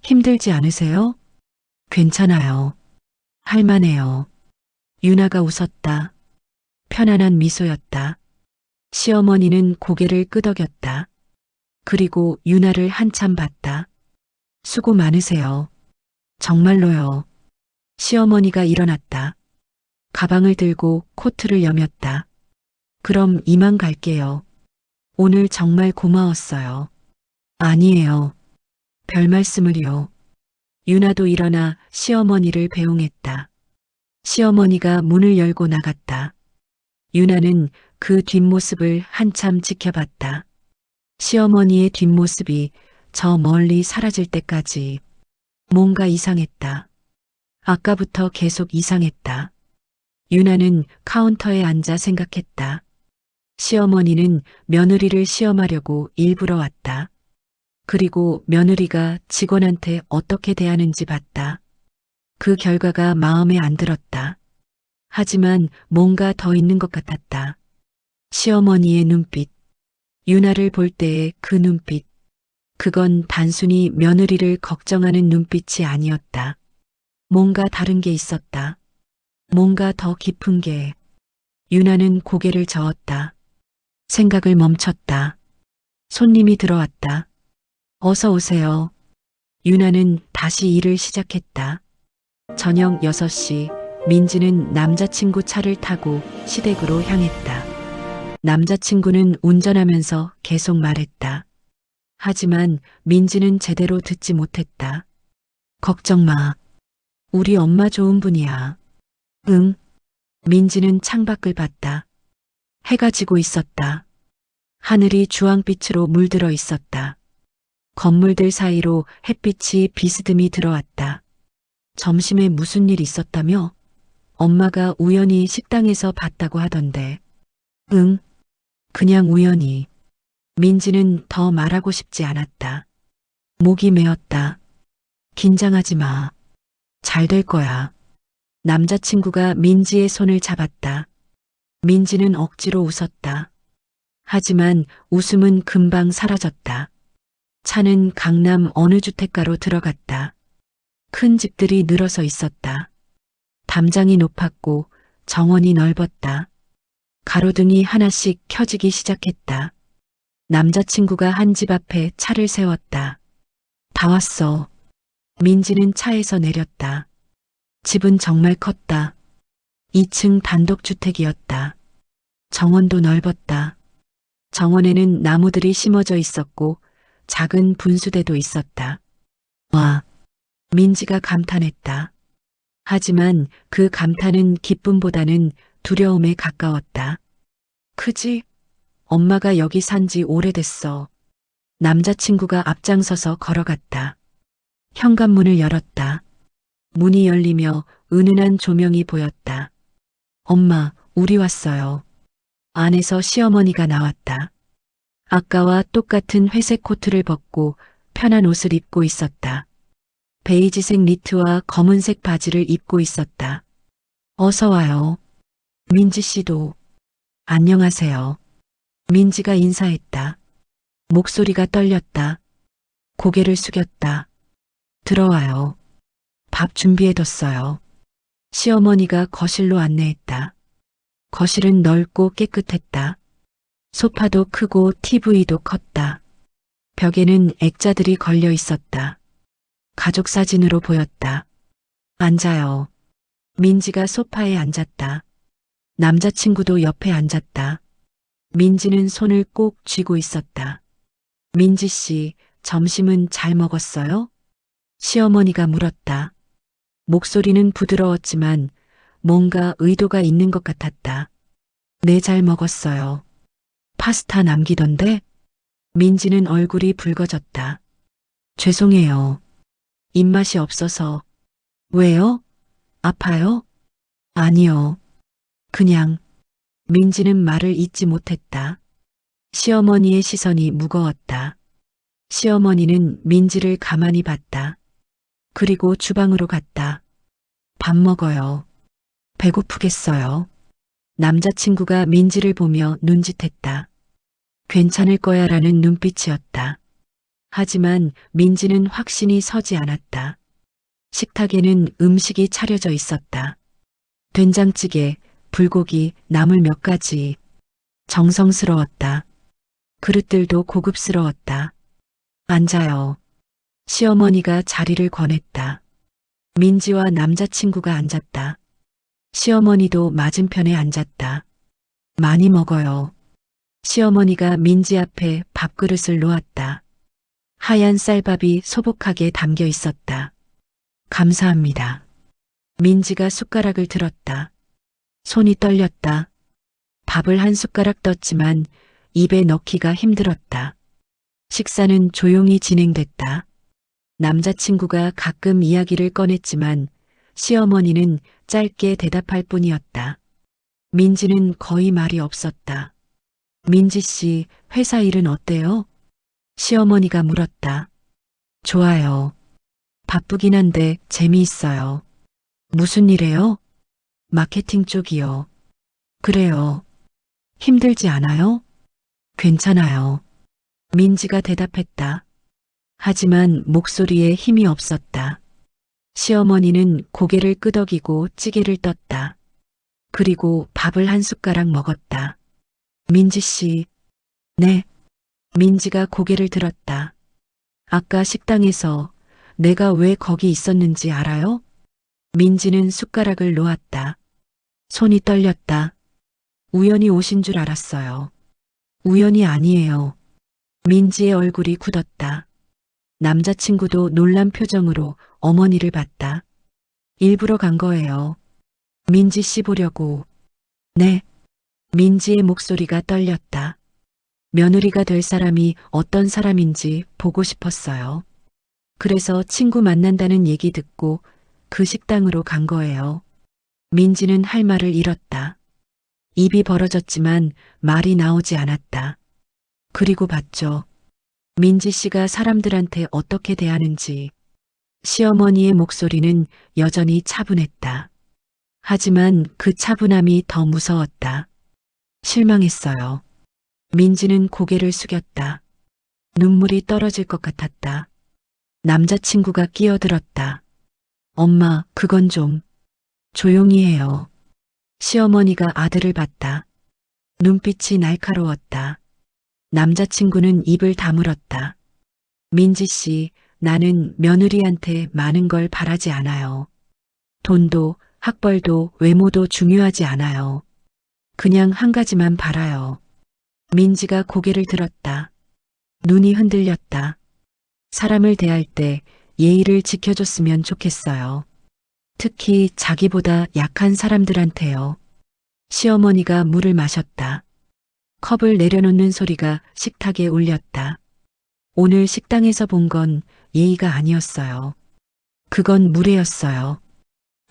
Speaker 2: 힘들지 않으세요? 괜찮아요. 할만해요. 유나가 웃었다. 편안한 미소였다. 시어머니는 고개를 끄덕였다. 그리고 유나를 한참 봤다. 수고 많으세요. 정말로요. 시어머니가 일어났다. 가방을 들고 코트를 여몄다. 그럼 이만 갈게요. 오늘 정말 고마웠어요. 아니에요. 별 말씀을요. 유나도 일어나 시어머니를 배웅했다. 시어머니가 문을 열고 나갔다. 유나는 그 뒷모습을 한참 지켜봤다. 시어머니의 뒷모습이 저 멀리 사라질 때까지 뭔가 이상했다. 아까부터 계속 이상했다. 유나는 카운터에 앉아 생각했다. 시어머니는 며느리를 시험하려고 일부러 왔다. 그리고 며느리가 직원한테 어떻게 대하는지 봤다. 그 결과가 마음에 안 들었다. 하지만 뭔가 더 있는 것 같았다. 시어머니의 눈빛, 유나를 볼 때의 그 눈빛, 그건 단순히 며느리를 걱정하는 눈빛이 아니었다. 뭔가 다른 게 있었다. 뭔가 더 깊은 게. 유나는 고개를 저었다. 생각을 멈췄다. 손님이 들어왔다. 어서 오세요. 유나는 다시 일을 시작했다. 저녁 6시 민지는 남자친구 차를 타고 시댁으로 향했다. 남자친구는 운전하면서 계속 말했다. 하지만 민지는 제대로 듣지 못했다. 걱정 마. 우리 엄마 좋은 분이야. 응. 민지는 창밖을 봤다. 해가 지고 있었다. 하늘이 주황빛으로 물들어 있었다. 건물들 사이로 햇빛이 비스듬히 들어왔다. 점심에 무슨 일 있었다며? 엄마가 우연히 식당에서 봤다고 하던데. 응, 그냥 우연히. 민지는 더 말하고 싶지 않았다. 목이 메었다. 긴장하지 마. 잘 될 거야. 남자친구가 민지의 손을 잡았다. 민지는 억지로 웃었다. 하지만 웃음은 금방 사라졌다. 차는 강남 어느 주택가로 들어갔다. 큰 집들이 늘어서 있었다. 담장이 높았고 정원이 넓었다. 가로등이 하나씩 켜지기 시작했다. 남자친구가 한 집 앞에 차를 세웠다. 다 왔어. 민지는 차에서 내렸다. 집은 정말 컸다. 2층 단독주택이었다. 정원도 넓었다. 정원에는 나무들이 심어져 있었고 작은 분수대도 있었다. 와, 민지가 감탄했다. 하지만 그 감탄은 기쁨보다는 두려움에 가까웠다. 크지? 엄마가 여기 산지 오래됐어. 남자친구가 앞장서서 걸어갔다. 현관문을 열었다. 문이 열리며 은은한 조명이 보였다. 엄마, 우리 왔어요. 안에서 시어머니가 나왔다. 아까와 똑같은 회색 코트를 벗고 편한 옷을 입고 있었다. 베이지색 니트와 검은색 바지를 입고 있었다. 어서 와요. 민지 씨도. 안녕하세요. 민지가 인사했다. 목소리가 떨렸다. 고개를 숙였다. 들어와요. 밥 준비해뒀어요. 시어머니가 거실로 안내했다. 거실은 넓고 깨끗했다. 소파도 크고 TV도 컸다. 벽에는 액자들이 걸려 있었다. 가족 사진으로 보였다. 앉아요. 민지가 소파에 앉았다. 남자친구도 옆에 앉았다. 민지는 손을 꼭 쥐고 있었다. 민지 씨, 점심은 잘 먹었어요? 시어머니가 물었다. 목소리는 부드러웠지만 뭔가 의도가 있는 것 같았다. 네, 잘 먹었어요. 파스타 남기던데? 민지는 얼굴이 붉어졌다. 죄송해요. 입맛이 없어서. 왜요? 아파요? 아니요. 그냥. 민지는 말을 잇지 못했다. 시어머니의 시선이 무거웠다. 시어머니는 민지를 가만히 봤다. 그리고 주방으로 갔다. 밥 먹어요. 배고프겠어요. 남자친구가 민지를 보며 눈짓했다. 괜찮을 거야 라는 눈빛이었다. 하지만 민지는 확신이 서지 않았다. 식탁에는 음식이 차려져 있었다. 된장찌개, 불고기, 나물 몇 가지. 정성스러웠다. 그릇들도 고급스러웠다. 앉아요. 시어머니가 자리를 권했다. 민지와 남자친구가 앉았다. 시어머니도 맞은편에 앉았다. 많이 먹어요. 시어머니가 민지 앞에 밥그릇을 놓았다. 하얀 쌀밥이 소복하게 담겨 있었다. 감사합니다. 민지가 숟가락을 들었다. 손이 떨렸다. 밥을 한 숟가락 떴지만 입에 넣기가 힘들었다. 식사는 조용히 진행됐다. 남자친구가 가끔 이야기를 꺼냈지만 시어머니는 짧게 대답할 뿐이었다. 민지는 거의 말이 없었다. 민지 씨, 회사 일은 어때요? 시어머니가 물었다. 좋아요. 바쁘긴 한데 재미있어요. 무슨 일해요? 마케팅 쪽이요. 그래요. 힘들지 않아요? 괜찮아요. 민지가 대답했다. 하지만 목소리에 힘이 없었다. 시어머니는 고개를 끄덕이고 찌개를 떴다. 그리고 밥을 한 숟가락 먹었다. 민지 씨. 네. 민지가 고개를 들었다. 아까 식당에서 내가 왜 거기 있었는지 알아요? 민지는 숟가락을 놓았다. 손이 떨렸다. 우연히 오신 줄 알았어요. 우연이 아니에요. 민지의 얼굴이 굳었다. 남자친구도 놀란 표정으로 어머니를 봤다. 일부러 간 거예요. 민지 씨 보려고. 네. 민지의 목소리가 떨렸다. 며느리가 될 사람이 어떤 사람인지 보고 싶었어요. 그래서 친구 만난다는 얘기 듣고 그 식당으로 간 거예요. 민지는 할 말을 잃었다. 입이 벌어졌지만 말이 나오지 않았다. 그리고 봤죠. 민지 씨가 사람들한테 어떻게 대하는지. 시어머니의 목소리는 여전히 차분했다. 하지만 그 차분함이 더 무서웠다. 실망했어요. 민지는 고개를 숙였다. 눈물이 떨어질 것 같았다. 남자친구가 끼어들었다. 엄마, 그건 좀 조용히 해요. 시어머니가 아들을 봤다. 눈빛이 날카로웠다. 남자친구는 입을 다물었다. 민지 씨, 나는 며느리한테 많은 걸 바라지 않아요. 돈도, 학벌도, 외모도 중요하지 않아요. 그냥 한 가지만 바라요. 민지가 고개를 들었다. 눈이 흔들렸다. 사람을 대할 때 예의를 지켜줬으면 좋겠어요. 특히 자기보다 약한 사람들한테요. 시어머니가 물을 마셨다. 컵을 내려놓는 소리가 식탁에 울렸다. 오늘 식당에서 본 건 예의가 아니었어요. 그건 무례였어요.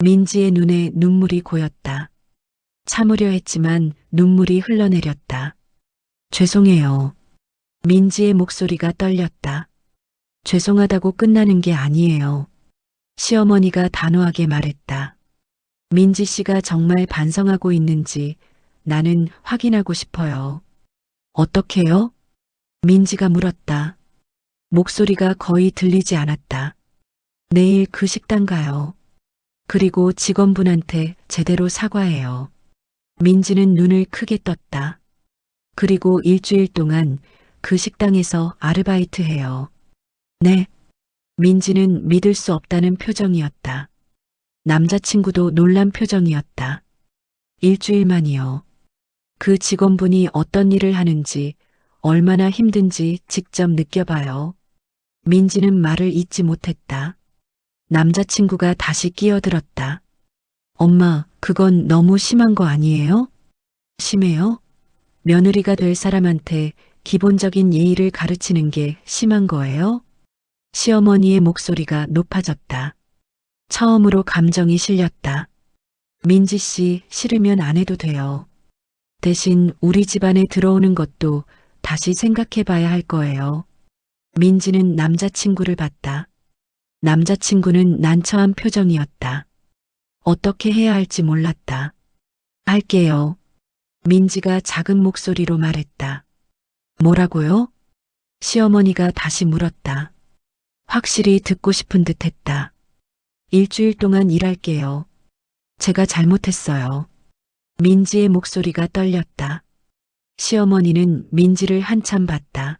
Speaker 2: 민지의 눈에 눈물이 고였다. 참으려 했지만 눈물이 흘러내렸다. 죄송해요. 민지의 목소리가 떨렸다. 죄송하다고 끝나는 게 아니에요. 시어머니가 단호하게 말했다. 민지 씨가 정말 반성하고 있는지 나는 확인하고 싶어요. 어떻게요? 민지가 물었다. 목소리가 거의 들리지 않았다. 내일 그 식당 가요. 그리고 직원분한테 제대로 사과해요. 민지는 눈을 크게 떴다. 그리고 일주일 동안 그 식당에서 아르바이트 해요. 네. 민지는 믿을 수 없다는 표정이었다. 남자친구도 놀란 표정이었다. 일주일만이요. 그 직원분이 어떤 일을 하는지, 얼마나 힘든지 직접 느껴봐요. 민지는 말을 잇지 못했다. 남자친구가 다시 끼어들었다. 엄마, 그건 너무 심한 거 아니에요? 심해요? 며느리가 될 사람한테 기본적인 예의를 가르치는 게 심한 거예요? 시어머니의 목소리가 높아졌다. 처음으로 감정이 실렸다. 민지 씨, 싫으면 안 해도 돼요. 대신 우리 집안에 들어오는 것도 다시 생각해 봐야 할 거예요. 민지는 남자친구를 봤다. 남자친구는 난처한 표정이었다. 어떻게 해야 할지 몰랐다. 할게요. 민지가 작은 목소리로 말했다. 뭐라고요? 시어머니가 다시 물었다. 확실히 듣고 싶은 듯 했다. 일주일 동안 일할게요. 제가 잘못했어요. 민지의 목소리가 떨렸다. 시어머니는 민지를 한참 봤다.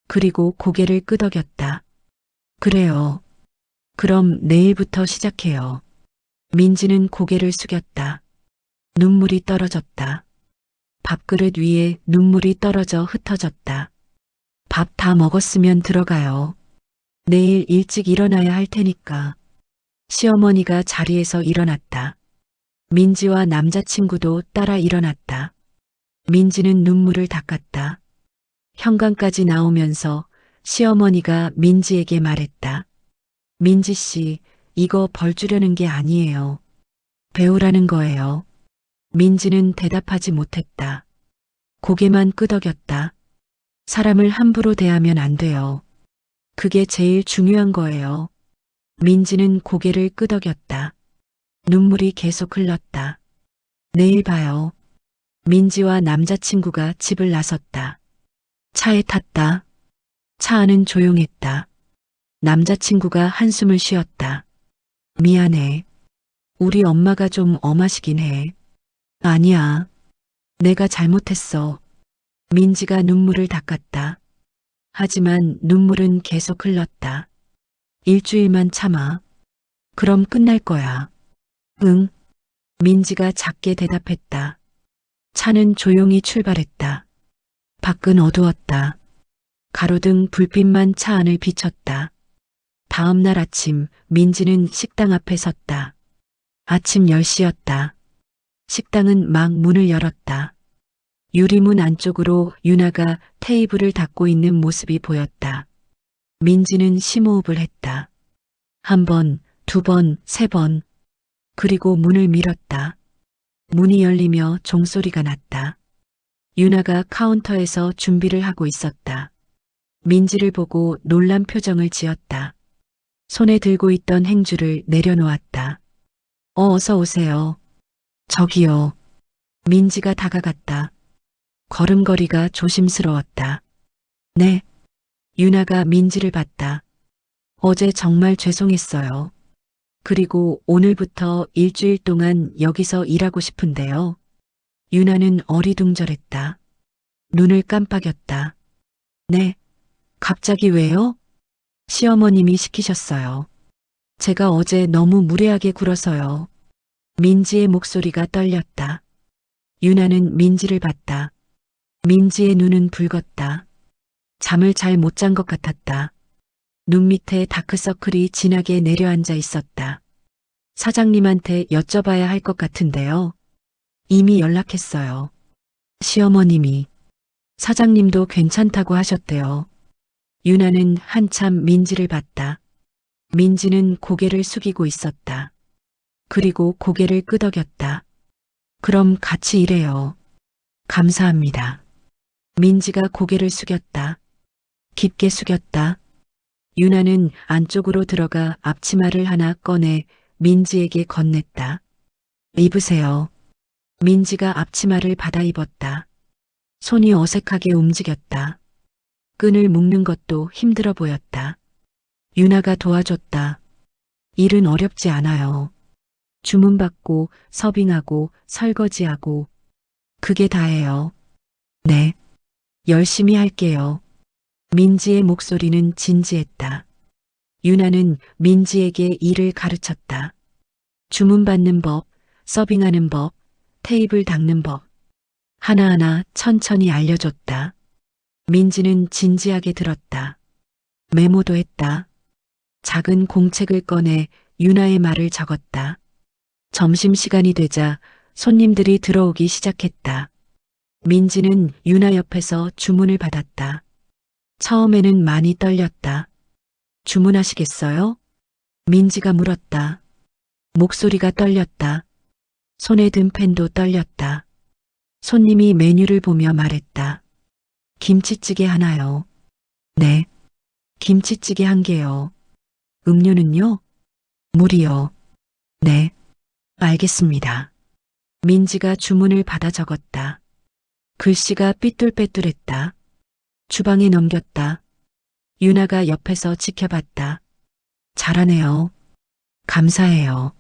Speaker 2: 그리고 고개를 끄덕였다. 그래요. 그럼 내일부터 시작해요. 민지는 고개를 숙였다. 눈물이 떨어졌다. 밥그릇 위에 눈물이 떨어져 흩어졌다. 밥 다 먹었으면 들어가요. 내일 일찍 일어나야 할 테니까. 시어머니가 자리에서 일어났다. 민지와 남자친구도 따라 일어났다. 민지는 눈물을 닦았다. 현관까지 나오면서 시어머니가 민지에게 말했다. 민지 씨, 이거 벌 주려는 게 아니에요. 배우라는 거예요. 민지는 대답하지 못했다. 고개만 끄덕였다. 사람을 함부로 대하면 안 돼요. 그게 제일 중요한 거예요. 민지는 고개를 끄덕였다. 눈물이 계속 흘렀다. 내일 봐요. 민지와 남자친구가 집을 나섰다. 차에 탔다. 차 안은 조용했다. 남자친구가 한숨을 쉬었다. 미안해. 우리 엄마가 좀 엄하시긴 해. 아니야. 내가 잘못했어. 민지가 눈물을 닦았다. 하지만 눈물은 계속 흘렀다. 일주일만 참아. 그럼 끝날 거야. 응. 민지가 작게 대답했다. 차는 조용히 출발했다. 밖은 어두웠다. 가로등 불빛만 차 안을 비췄다. 다음 날 아침 민지는 식당 앞에 섰다. 아침 10시였다. 식당은 막 문을 열었다. 유리문 안쪽으로 유나가 테이블을 닦고 있는 모습이 보였다. 민지는 심호흡을 했다. 한 번, 두 번, 세 번. 그리고 문을 밀었다. 문이 열리며 종소리가 났다. 유나가 카운터에서 준비를 하고 있었다. 민지를 보고 놀란 표정을 지었다. 손에 들고 있던 행주를 내려놓았다. 어서 오세요. 저기요. 민지가 다가갔다. 걸음걸이가 조심스러웠다. 네. 유나가 민지를 봤다. 어제 정말 죄송했어요. 그리고 오늘부터 일주일 동안 여기서 일하고 싶은데요. 유나는 어리둥절했다. 눈을 깜빡였다. 네. 갑자기 왜요? 시어머님이 시키셨어요. 제가 어제 너무 무례하게 굴어서요. 민지의 목소리가 떨렸다. 유나는 민지를 봤다. 민지의 눈은 붉었다. 잠을 잘 못 잔 것 같았다. 눈 밑에 다크서클이 진하게 내려앉아 있었다. 사장님한테 여쭤봐야 할 것 같은데요. 이미 연락했어요. 시어머님이. 사장님도 괜찮다고 하셨대요. 유나는 한참 민지를 봤다. 민지는 고개를 숙이고 있었다. 그리고 고개를 끄덕였다. 그럼 같이 일해요. 감사합니다. 민지가 고개를 숙였다. 깊게 숙였다. 유나는 안쪽으로 들어가 앞치마를 하나 꺼내 민지에게 건넸다. 입으세요. 민지가 앞치마를 받아 입었다. 손이 어색하게 움직였다. 끈을 묶는 것도 힘들어 보였다. 유나가 도와줬다. 일은 어렵지 않아요. 주문받고 서빙하고 설거지하고 그게 다예요. 네. 열심히 할게요. 민지의 목소리는 진지했다. 유나는 민지에게 일을 가르쳤다. 주문받는 법, 서빙하는 법, 테이블 닦는 법. 하나하나 천천히 알려줬다. 민지는 진지하게 들었다. 메모도 했다. 작은 공책을 꺼내 유나의 말을 적었다. 점심시간이 되자 손님들이 들어오기 시작했다. 민지는 유나 옆에서 주문을 받았다. 처음에는 많이 떨렸다. 주문하시겠어요? 민지가 물었다. 목소리가 떨렸다. 손에 든 펜도 떨렸다. 손님이 메뉴를 보며 말했다. 김치찌개 하나요. 네. 김치찌개 한 개요. 음료는요? 물이요. 네. 알겠습니다. 민지가 주문을 받아 적었다. 글씨가 삐뚤빼뚤했다. 주방에 넘겼다. 유나가 옆에서 지켜봤다. 잘하네요. 감사해요.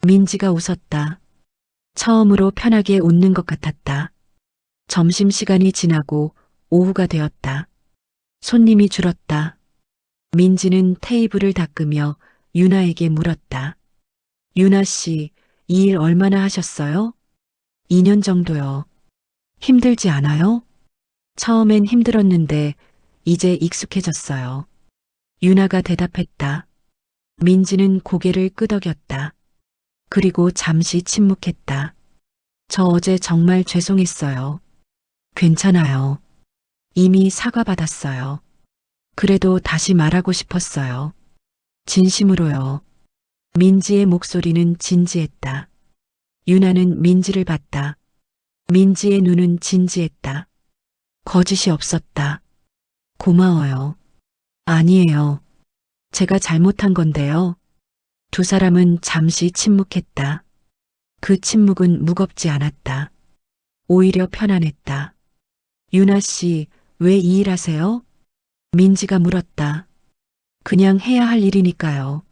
Speaker 2: 민지가 웃었다. 처음으로 편하게 웃는 것 같았다. 점심시간이 지나고 오후가 되었다. 손님이 줄었다. 민지는 테이블을 닦으며 유나에게 물었다. 유나 씨, 이 일 얼마나 하셨어요? 2년 정도요. 힘들지 않아요? 처음엔 힘들었는데 이제 익숙해졌어요. 유나가 대답했다. 민지는 고개를 끄덕였다. 그리고 잠시 침묵했다. 저 어제 정말 죄송했어요. 괜찮아요. 이미 사과받았어요. 그래도 다시 말하고 싶었어요. 진심으로요. 민지의 목소리는 진지했다. 유나는 민지를 봤다. 민지의 눈은 진지했다. 거짓이 없었다. 고마워요. 아니에요. 제가 잘못한 건데요. 두 사람은 잠시 침묵했다. 그 침묵은 무겁지 않았다. 오히려 편안했다. 유나 씨, 왜 이 일 하세요? 민지가 물었다. 그냥 해야 할 일이니까요.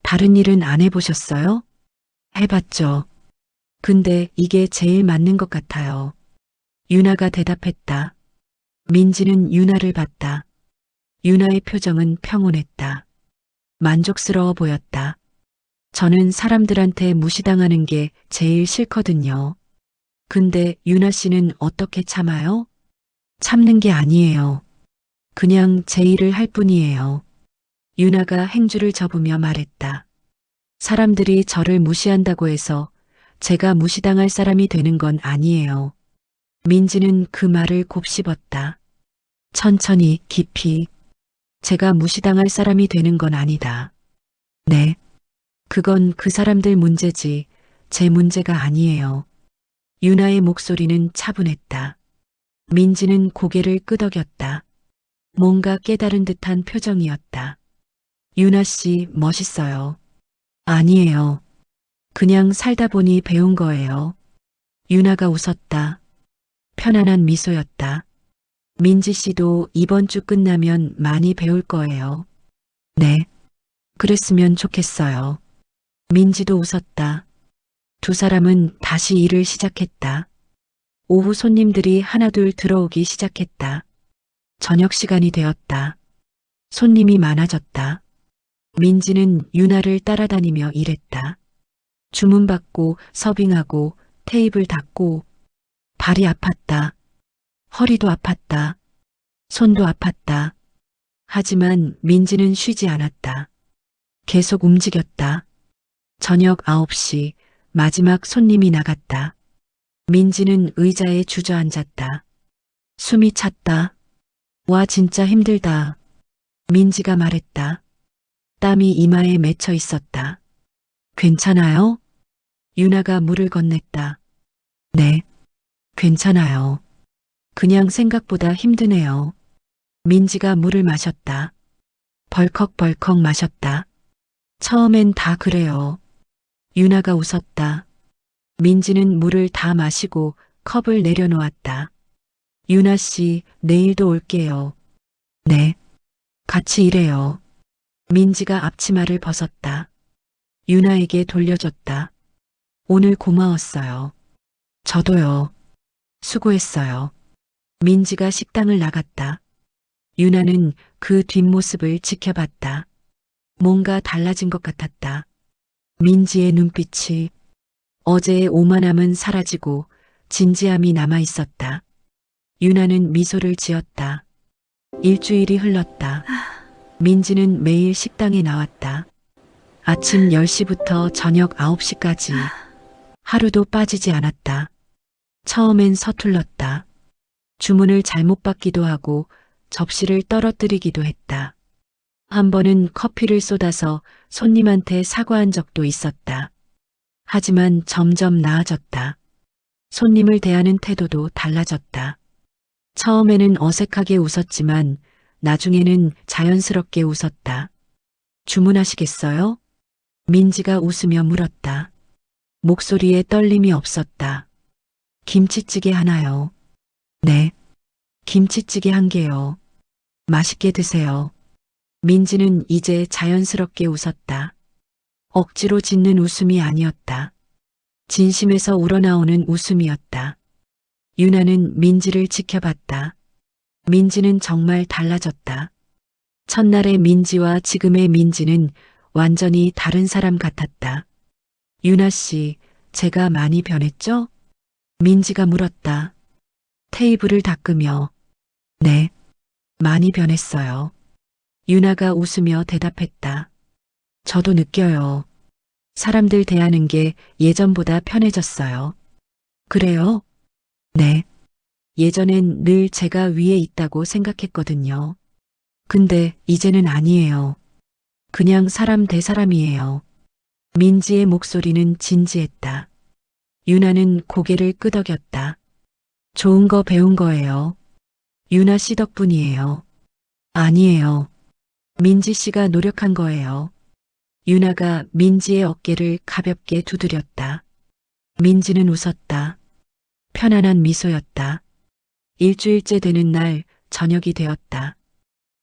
Speaker 2: 다른 일은 안 해보셨어요? 해봤죠. 근데 이게 제일 맞는 것 같아요. 유나가 대답했다. 민지는 유나를 봤다. 유나의 표정은 평온했다. 만족스러워 보였다. 저는 사람들한테 무시당하는 게 제일 싫거든요. 근데 유나 씨는 어떻게 참아요? 참는 게 아니에요. 그냥 제 일을 할 뿐이에요. 유나가 행주를 접으며 말했다. 사람들이 저를 무시한다고 해서 제가 무시당할 사람이 되는 건 아니에요. 민지는 그 말을 곱씹었다. 천천히 깊이. 제가 무시당할 사람이 되는 건 아니다. 네. 그건 그 사람들 문제지 제 문제가 아니에요. 유나의 목소리는 차분했다. 민지는 고개를 끄덕였다. 뭔가 깨달은 듯한 표정이었다. 유나 씨 멋있어요. 아니에요. 그냥 살다 보니 배운 거예요. 유나가 웃었다. 편안한 미소였다. 민지 씨도 이번 주 끝나면 많이 배울 거예요. 네. 그랬으면 좋겠어요. 민지도 웃었다. 두 사람은 다시 일을 시작했다. 오후 손님들이 하나둘 들어오기 시작했다. 저녁 시간이 되었다. 손님이 많아졌다. 민지는 유나를 따라다니며 일했다. 주문받고 서빙하고 테이블 닦고. 발이 아팠다. 허리도 아팠다. 손도 아팠다. 하지만 민지는 쉬지 않았다. 계속 움직였다. 저녁 9시 마지막 손님이 나갔다. 민지는 의자에 주저앉았다. 숨이 찼다. 와, 진짜 힘들다. 민지가 말했다. 땀이 이마에 맺혀 있었다. 괜찮아요? 유나가 물을 건넸다. 네, 괜찮아요. 그냥 생각보다 힘드네요. 민지가 물을 마셨다. 벌컥벌컥 마셨다. 처음엔 다 그래요. 유나가 웃었다. 민지는 물을 다 마시고 컵을 내려놓았다. 유나 씨, 내일도 올게요. 네. 같이 일해요. 민지가 앞치마를 벗었다. 유나에게 돌려줬다. 오늘 고마웠어요. 저도요. 수고했어요. 민지가 식당을 나갔다. 유나는 그 뒷모습을 지켜봤다. 뭔가 달라진 것 같았다. 민지의 눈빛이 어제의 오만함은 사라지고 진지함이 남아 있었다. 유나는 미소를 지었다. 일주일이 흘렀다. 민지는 매일 식당에 나왔다. 아침 10시부터 저녁 9시까지. 하루도 빠지지 않았다. 처음엔 서툴렀다. 주문을 잘못 받기도 하고 접시를 떨어뜨리기도 했다. 한 번은 커피를 쏟아서 손님한테 사과한 적도 있었다. 하지만 점점 나아졌다. 손님을 대하는 태도도 달라졌다. 처음에는 어색하게 웃었지만 나중에는 자연스럽게 웃었다. 주문하시겠어요? 민지가 웃으며 물었다. 목소리에 떨림이 없었다. 김치찌개 하나요? 네. 김치찌개 한 개요. 맛있게 드세요. 민지는 이제 자연스럽게 웃었다. 억지로 짓는 웃음이 아니었다. 진심에서 우러나오는 웃음이었다. 유나는 민지를 지켜봤다. 민지는 정말 달라졌다. 첫날의 민지와 지금의 민지는 완전히 다른 사람 같았다. 유나 씨, 제가 많이 변했죠? 민지가 물었다. 테이블을 닦으며. 네, 많이 변했어요. 유나가 웃으며 대답했다. 저도 느껴요. 사람들 대하는 게 예전보다 편해졌어요. 그래요? 네. 예전엔 늘 제가 위에 있다고 생각했거든요. 근데 이제는 아니에요. 그냥 사람 대 사람이에요. 민지의 목소리는 진지했다. 유나는 고개를 끄덕였다. 좋은 거 배운 거예요. 유나 씨 덕분이에요. 아니에요. 민지 씨가 노력한 거예요. 유나가 민지의 어깨를 가볍게 두드렸다. 민지는 웃었다. 편안한 미소였다. 일주일째 되는 날 저녁이 되었다.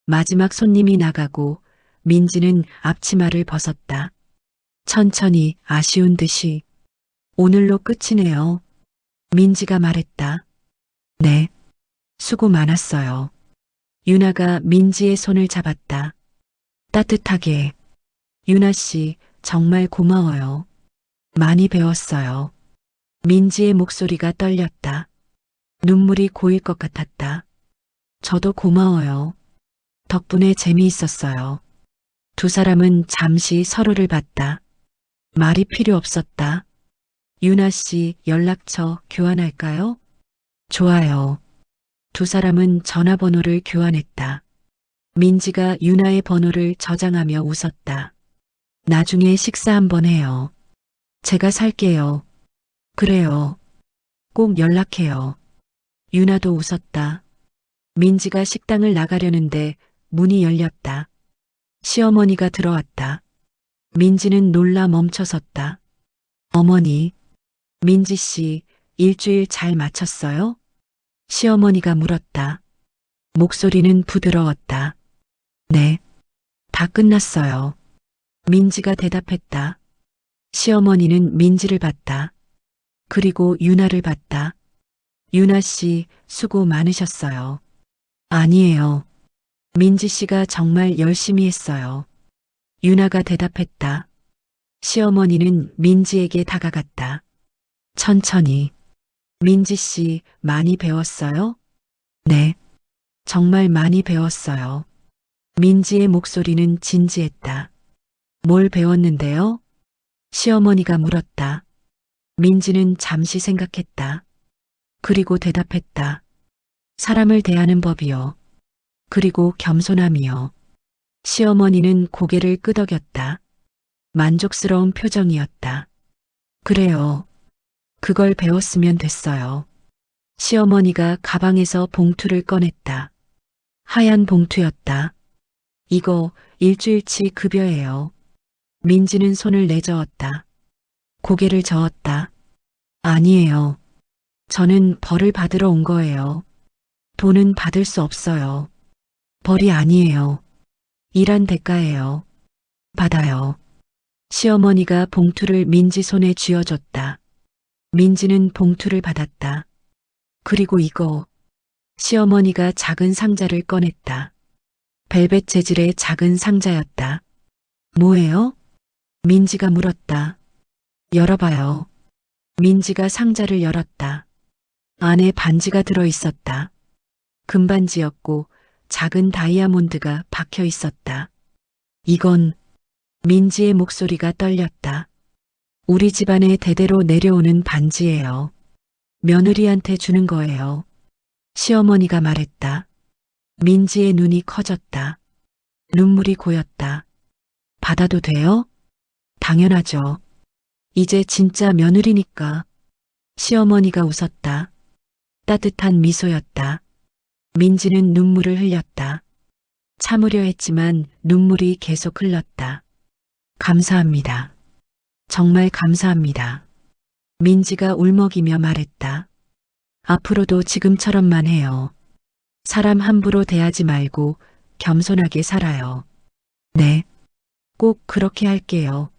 Speaker 2: 마지막 손님이 나가고 민지는 앞치마를 벗었다. 천천히 아쉬운 듯이. 오늘로 끝이네요. 민지가 말했다. 네. 수고 많았어요. 유나가 민지의 손을 잡았다. 따뜻하게. 유나 씨, 정말 고마워요. 많이 배웠어요. 민지의 목소리가 떨렸다. 눈물이 고일 것 같았다. 저도 고마워요. 덕분에 재미있었어요. 두 사람은 잠시 서로를 봤다. 말이 필요 없었다. 유나 씨 연락처 교환할까요? 좋아요. 두 사람은 전화번호를 교환했다. 민지가 유나의 번호를 저장하며 웃었다. 나중에 식사 한번 해요. 제가 살게요. 그래요. 꼭 연락해요. 유나도 웃었다. 민지가 식당을 나가려는데 문이 열렸다. 시어머니가 들어왔다. 민지는 놀라 멈춰섰다. 어머니, 민지 씨, 일주일 잘 마쳤어요? 시어머니가 물었다. 목소리는 부드러웠다. 네, 다 끝났어요. 민지가 대답했다. 시어머니는 민지를 봤다. 그리고 유나를 봤다. 유나 씨, 수고 많으셨어요. 아니에요. 민지 씨가 정말 열심히 했어요. 유나가 대답했다. 시어머니는 민지에게 다가갔다. 천천히. 민지 씨, 많이 배웠어요? 네. 정말 많이 배웠어요. 민지의 목소리는 진지했다. 뭘 배웠는데요? 시어머니가 물었다. 민지는 잠시 생각했다. 그리고 대답했다. 사람을 대하는 법이요. 그리고 겸손함이요. 시어머니는 고개를 끄덕였다. 만족스러운 표정이었다. 그래요. 그걸 배웠으면 됐어요. 시어머니가 가방에서 봉투를 꺼냈다. 하얀 봉투였다. 이거 일주일치 급여예요. 민지는 손을 내저었다. 고개를 저었다. 아니에요. 저는 벌을 받으러 온 거예요. 돈은 받을 수 없어요. 벌이 아니에요. 일한 대가예요. 받아요. 시어머니가 봉투를 민지 손에 쥐어줬다. 민지는 봉투를 받았다. 그리고 이거. 시어머니가 작은 상자를 꺼냈다. 벨벳 재질의 작은 상자였다. 뭐예요? 민지가 물었다. 열어봐요. 민지가 상자를 열었다. 안에 반지가 들어 있었다. 금반지였고 작은 다이아몬드가 박혀 있었다. 이건 민지의 목소리가 떨렸다. 우리 집안에 대대로 내려오는 반지예요. 며느리한테 주는 거예요. 시어머니가 말했다. 민지의 눈이 커졌다. 눈물이 고였다. 받아도 돼요? 당연하죠. 이제 진짜 며느리니까. 시어머니가 웃었다. 따뜻한 미소였다. 민지는 눈물을 흘렸다. 참으려 했지만 눈물이 계속 흘렀다. 감사합니다. 정말 감사합니다. 민지가 울먹이며 말했다. 앞으로도 지금처럼만 해요. 사람 함부로 대하지 말고 겸손하게 살아요. 네, 꼭 그렇게 할게요.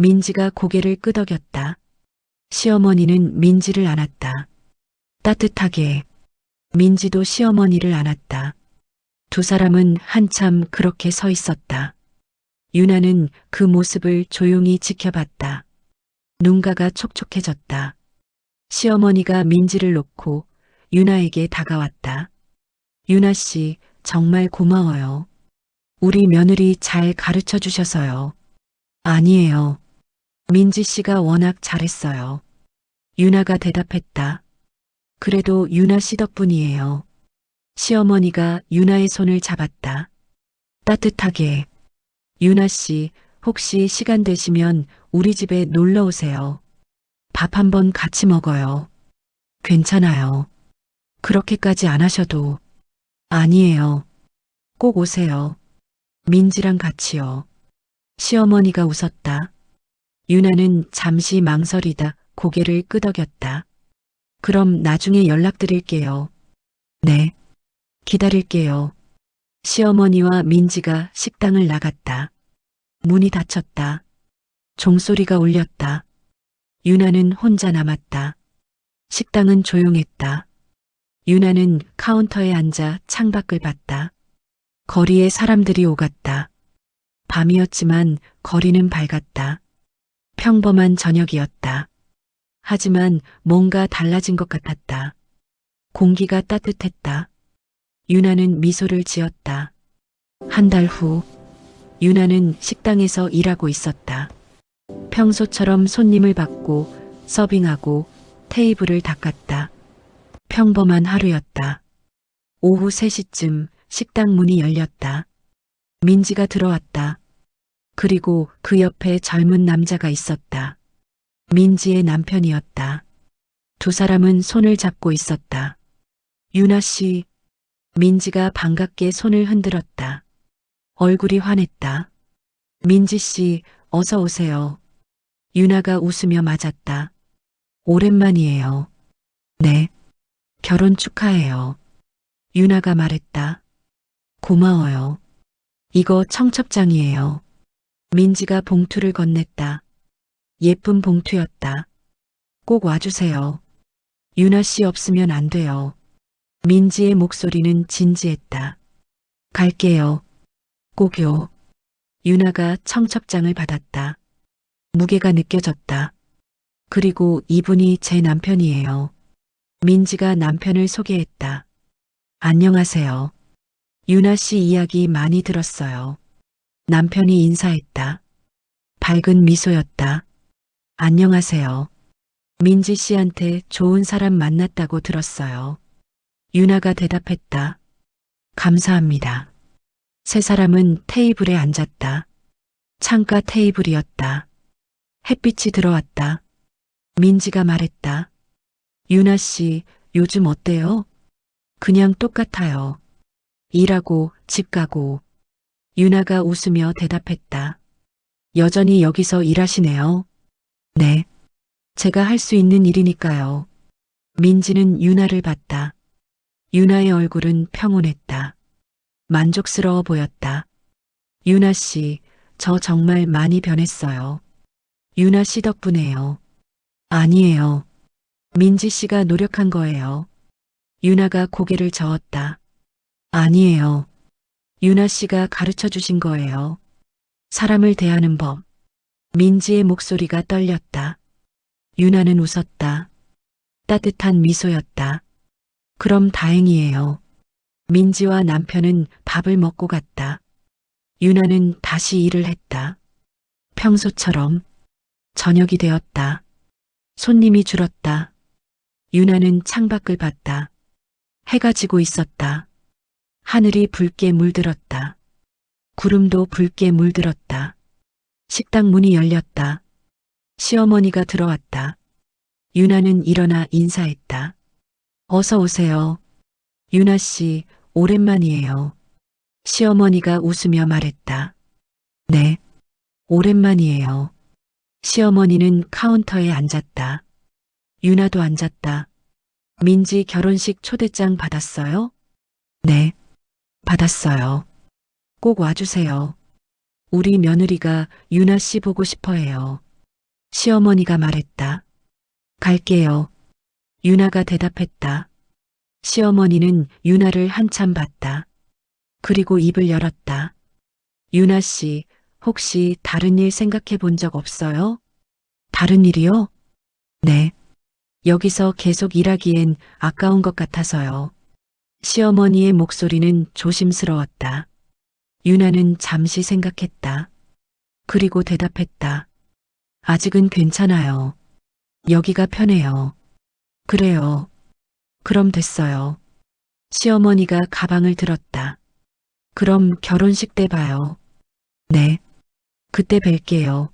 Speaker 2: 민지가 고개를 끄덕였다. 시어머니는 민지를 안았다. 따뜻하게. 민지도 시어머니를 안았다. 두 사람은 한참 그렇게 서 있었다. 유나는 그 모습을 조용히 지켜봤다. 눈가가 촉촉해졌다. 시어머니가 민지를 놓고 유나에게 다가왔다. 유나 씨, 정말 고마워요. 우리 며느리 잘 가르쳐 주셔서요. 아니에요. 민지 씨가 워낙 잘했어요. 유나가 대답했다. 그래도 유나 씨 덕분이에요. 시어머니가 유나의 손을 잡았다. 따뜻하게. 유나 씨, 혹시 시간 되시면 우리 집에 놀러 오세요. 밥 한번 같이 먹어요. 괜찮아요. 그렇게까지 안 하셔도. 아니에요. 꼭 오세요. 민지랑 같이요. 시어머니가 웃었다. 유나는 잠시 망설이다 고개를 끄덕였다. 그럼 나중에 연락드릴게요. 네. 기다릴게요. 시어머니와 민지가 식당을 나갔다. 문이 닫혔다. 종소리가 울렸다. 유나는 혼자 남았다. 식당은 조용했다. 유나는 카운터에 앉아 창밖을 봤다. 거리에 사람들이 오갔다. 밤이었지만 거리는 밝았다. 평범한 저녁이었다. 하지만 뭔가 달라진 것 같았다. 공기가 따뜻했다. 유나는 미소를 지었다. 한 달 후, 유나는 식당에서 일하고 있었다. 평소처럼 손님을 받고 서빙하고 테이블을 닦았다. 평범한 하루였다. 오후 3시쯤 식당 문이 열렸다. 민지가 들어왔다. 그리고 그 옆에 젊은 남자가 있었다. 민지의 남편이었다. 두 사람은 손을 잡고 있었다. 유나 씨. 민지가 반갑게 손을 흔들었다. 얼굴이 환했다. 민지 씨, 어서 오세요. 유나가 웃으며 맞았다. 오랜만이에요. 네. 결혼 축하해요. 유나가 말했다. 고마워요. 이거 청첩장이에요. 민지가 봉투를 건넸다. 예쁜 봉투였다. 꼭 와주세요. 유나 씨 없으면 안 돼요. 민지의 목소리는 진지했다. 갈게요. 꼭요. 유나가 청첩장을 받았다. 무게가 느껴졌다. 그리고 이분이 제 남편이에요. 민지가 남편을 소개했다. 안녕하세요. 유나 씨 이야기 많이 들었어요. 남편이 인사했다. 밝은 미소였다. 안녕하세요. 민지 씨한테 좋은 사람 만났다고 들었어요. 유나가 대답했다. 감사합니다. 세 사람은 테이블에 앉았다. 창가 테이블이었다. 햇빛이 들어왔다. 민지가 말했다. 유나 씨, 요즘 어때요? 그냥 똑같아요. 일하고 집 가고. 유나가 웃으며 대답했다. 여전히 여기서 일하시네요. 네. 제가 할 수 있는 일이니까요. 민지는 유나를 봤다. 유나의 얼굴은 평온했다. 만족스러워 보였다. 유나 씨, 저 정말 많이 변했어요. 유나 씨 덕분에요. 아니에요. 민지 씨가 노력한 거예요. 유나가 고개를 저었다. 아니에요. 유나 씨가 가르쳐 주신 거예요. 사람을 대하는 법. 민지의 목소리가 떨렸다. 유나는 웃었다. 따뜻한 미소였다. 그럼 다행이에요. 민지와 남편은 밥을 먹고 갔다. 유나는 다시 일을 했다. 평소처럼. 저녁이 되었다. 손님이 줄었다. 유나는 창밖을 봤다. 해가 지고 있었다. 하늘이 붉게 물들었다. 구름도 붉게 물들었다. 식당 문이 열렸다. 시어머니가 들어왔다. 유나는 일어나 인사했다. 어서 오세요. 유나 씨, 오랜만이에요. 시어머니가 웃으며 말했다. 네, 오랜만이에요. 시어머니는 카운터에 앉았다. 유나도 앉았다. 민지 결혼식 초대장 받았어요? 네, 받았어요. 꼭 와주세요. 우리 며느리가 유나 씨 보고 싶어 해요. 시어머니가 말했다. 갈게요. 유나가 대답했다. 시어머니는 유나를 한참 봤다. 그리고 입을 열었다. 유나 씨, 혹시 다른 일 생각해 본 적 없어요? 다른 일이요? 네. 여기서 계속 일하기엔 아까운 것 같아서요. 시어머니의 목소리는 조심스러웠다. 유나는 잠시 생각했다. 그리고 대답했다. 아직은 괜찮아요. 여기가 편해요. 그래요. 그럼 됐어요. 시어머니가 가방을 들었다. 그럼 결혼식 때 봐요. 네. 그때 뵐게요.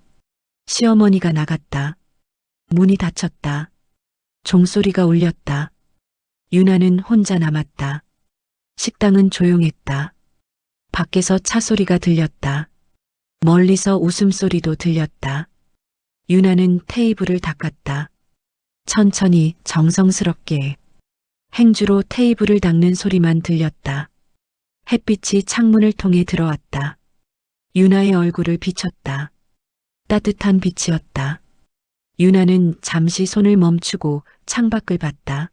Speaker 2: 시어머니가 나갔다. 문이 닫혔다. 종소리가 울렸다. 유나는 혼자 남았다. 식당은 조용했다. 밖에서 차 소리가 들렸다. 멀리서 웃음소리도 들렸다. 유나는 테이블을 닦았다. 천천히 정성스럽게. 행주로 테이블을 닦는 소리만 들렸다. 햇빛이 창문을 통해 들어왔다. 유나의 얼굴을 비쳤다. 따뜻한 빛이었다. 유나는 잠시 손을 멈추고 창밖을 봤다.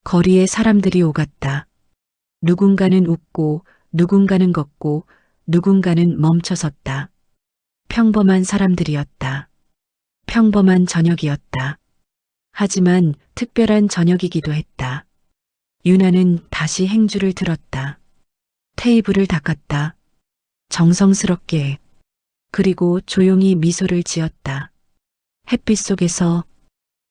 Speaker 2: 거리에 사람들이 오갔다. 누군가는 웃고, 누군가는 걷고, 누군가는 멈춰섰다. 평범한 사람들이었다. 평범한 저녁이었다. 하지만 특별한 저녁이기도 했다. 유나는 다시 행주를 들었다. 테이블을 닦았다. 정성스럽게. 그리고 조용히 미소를 지었다. 햇빛 속에서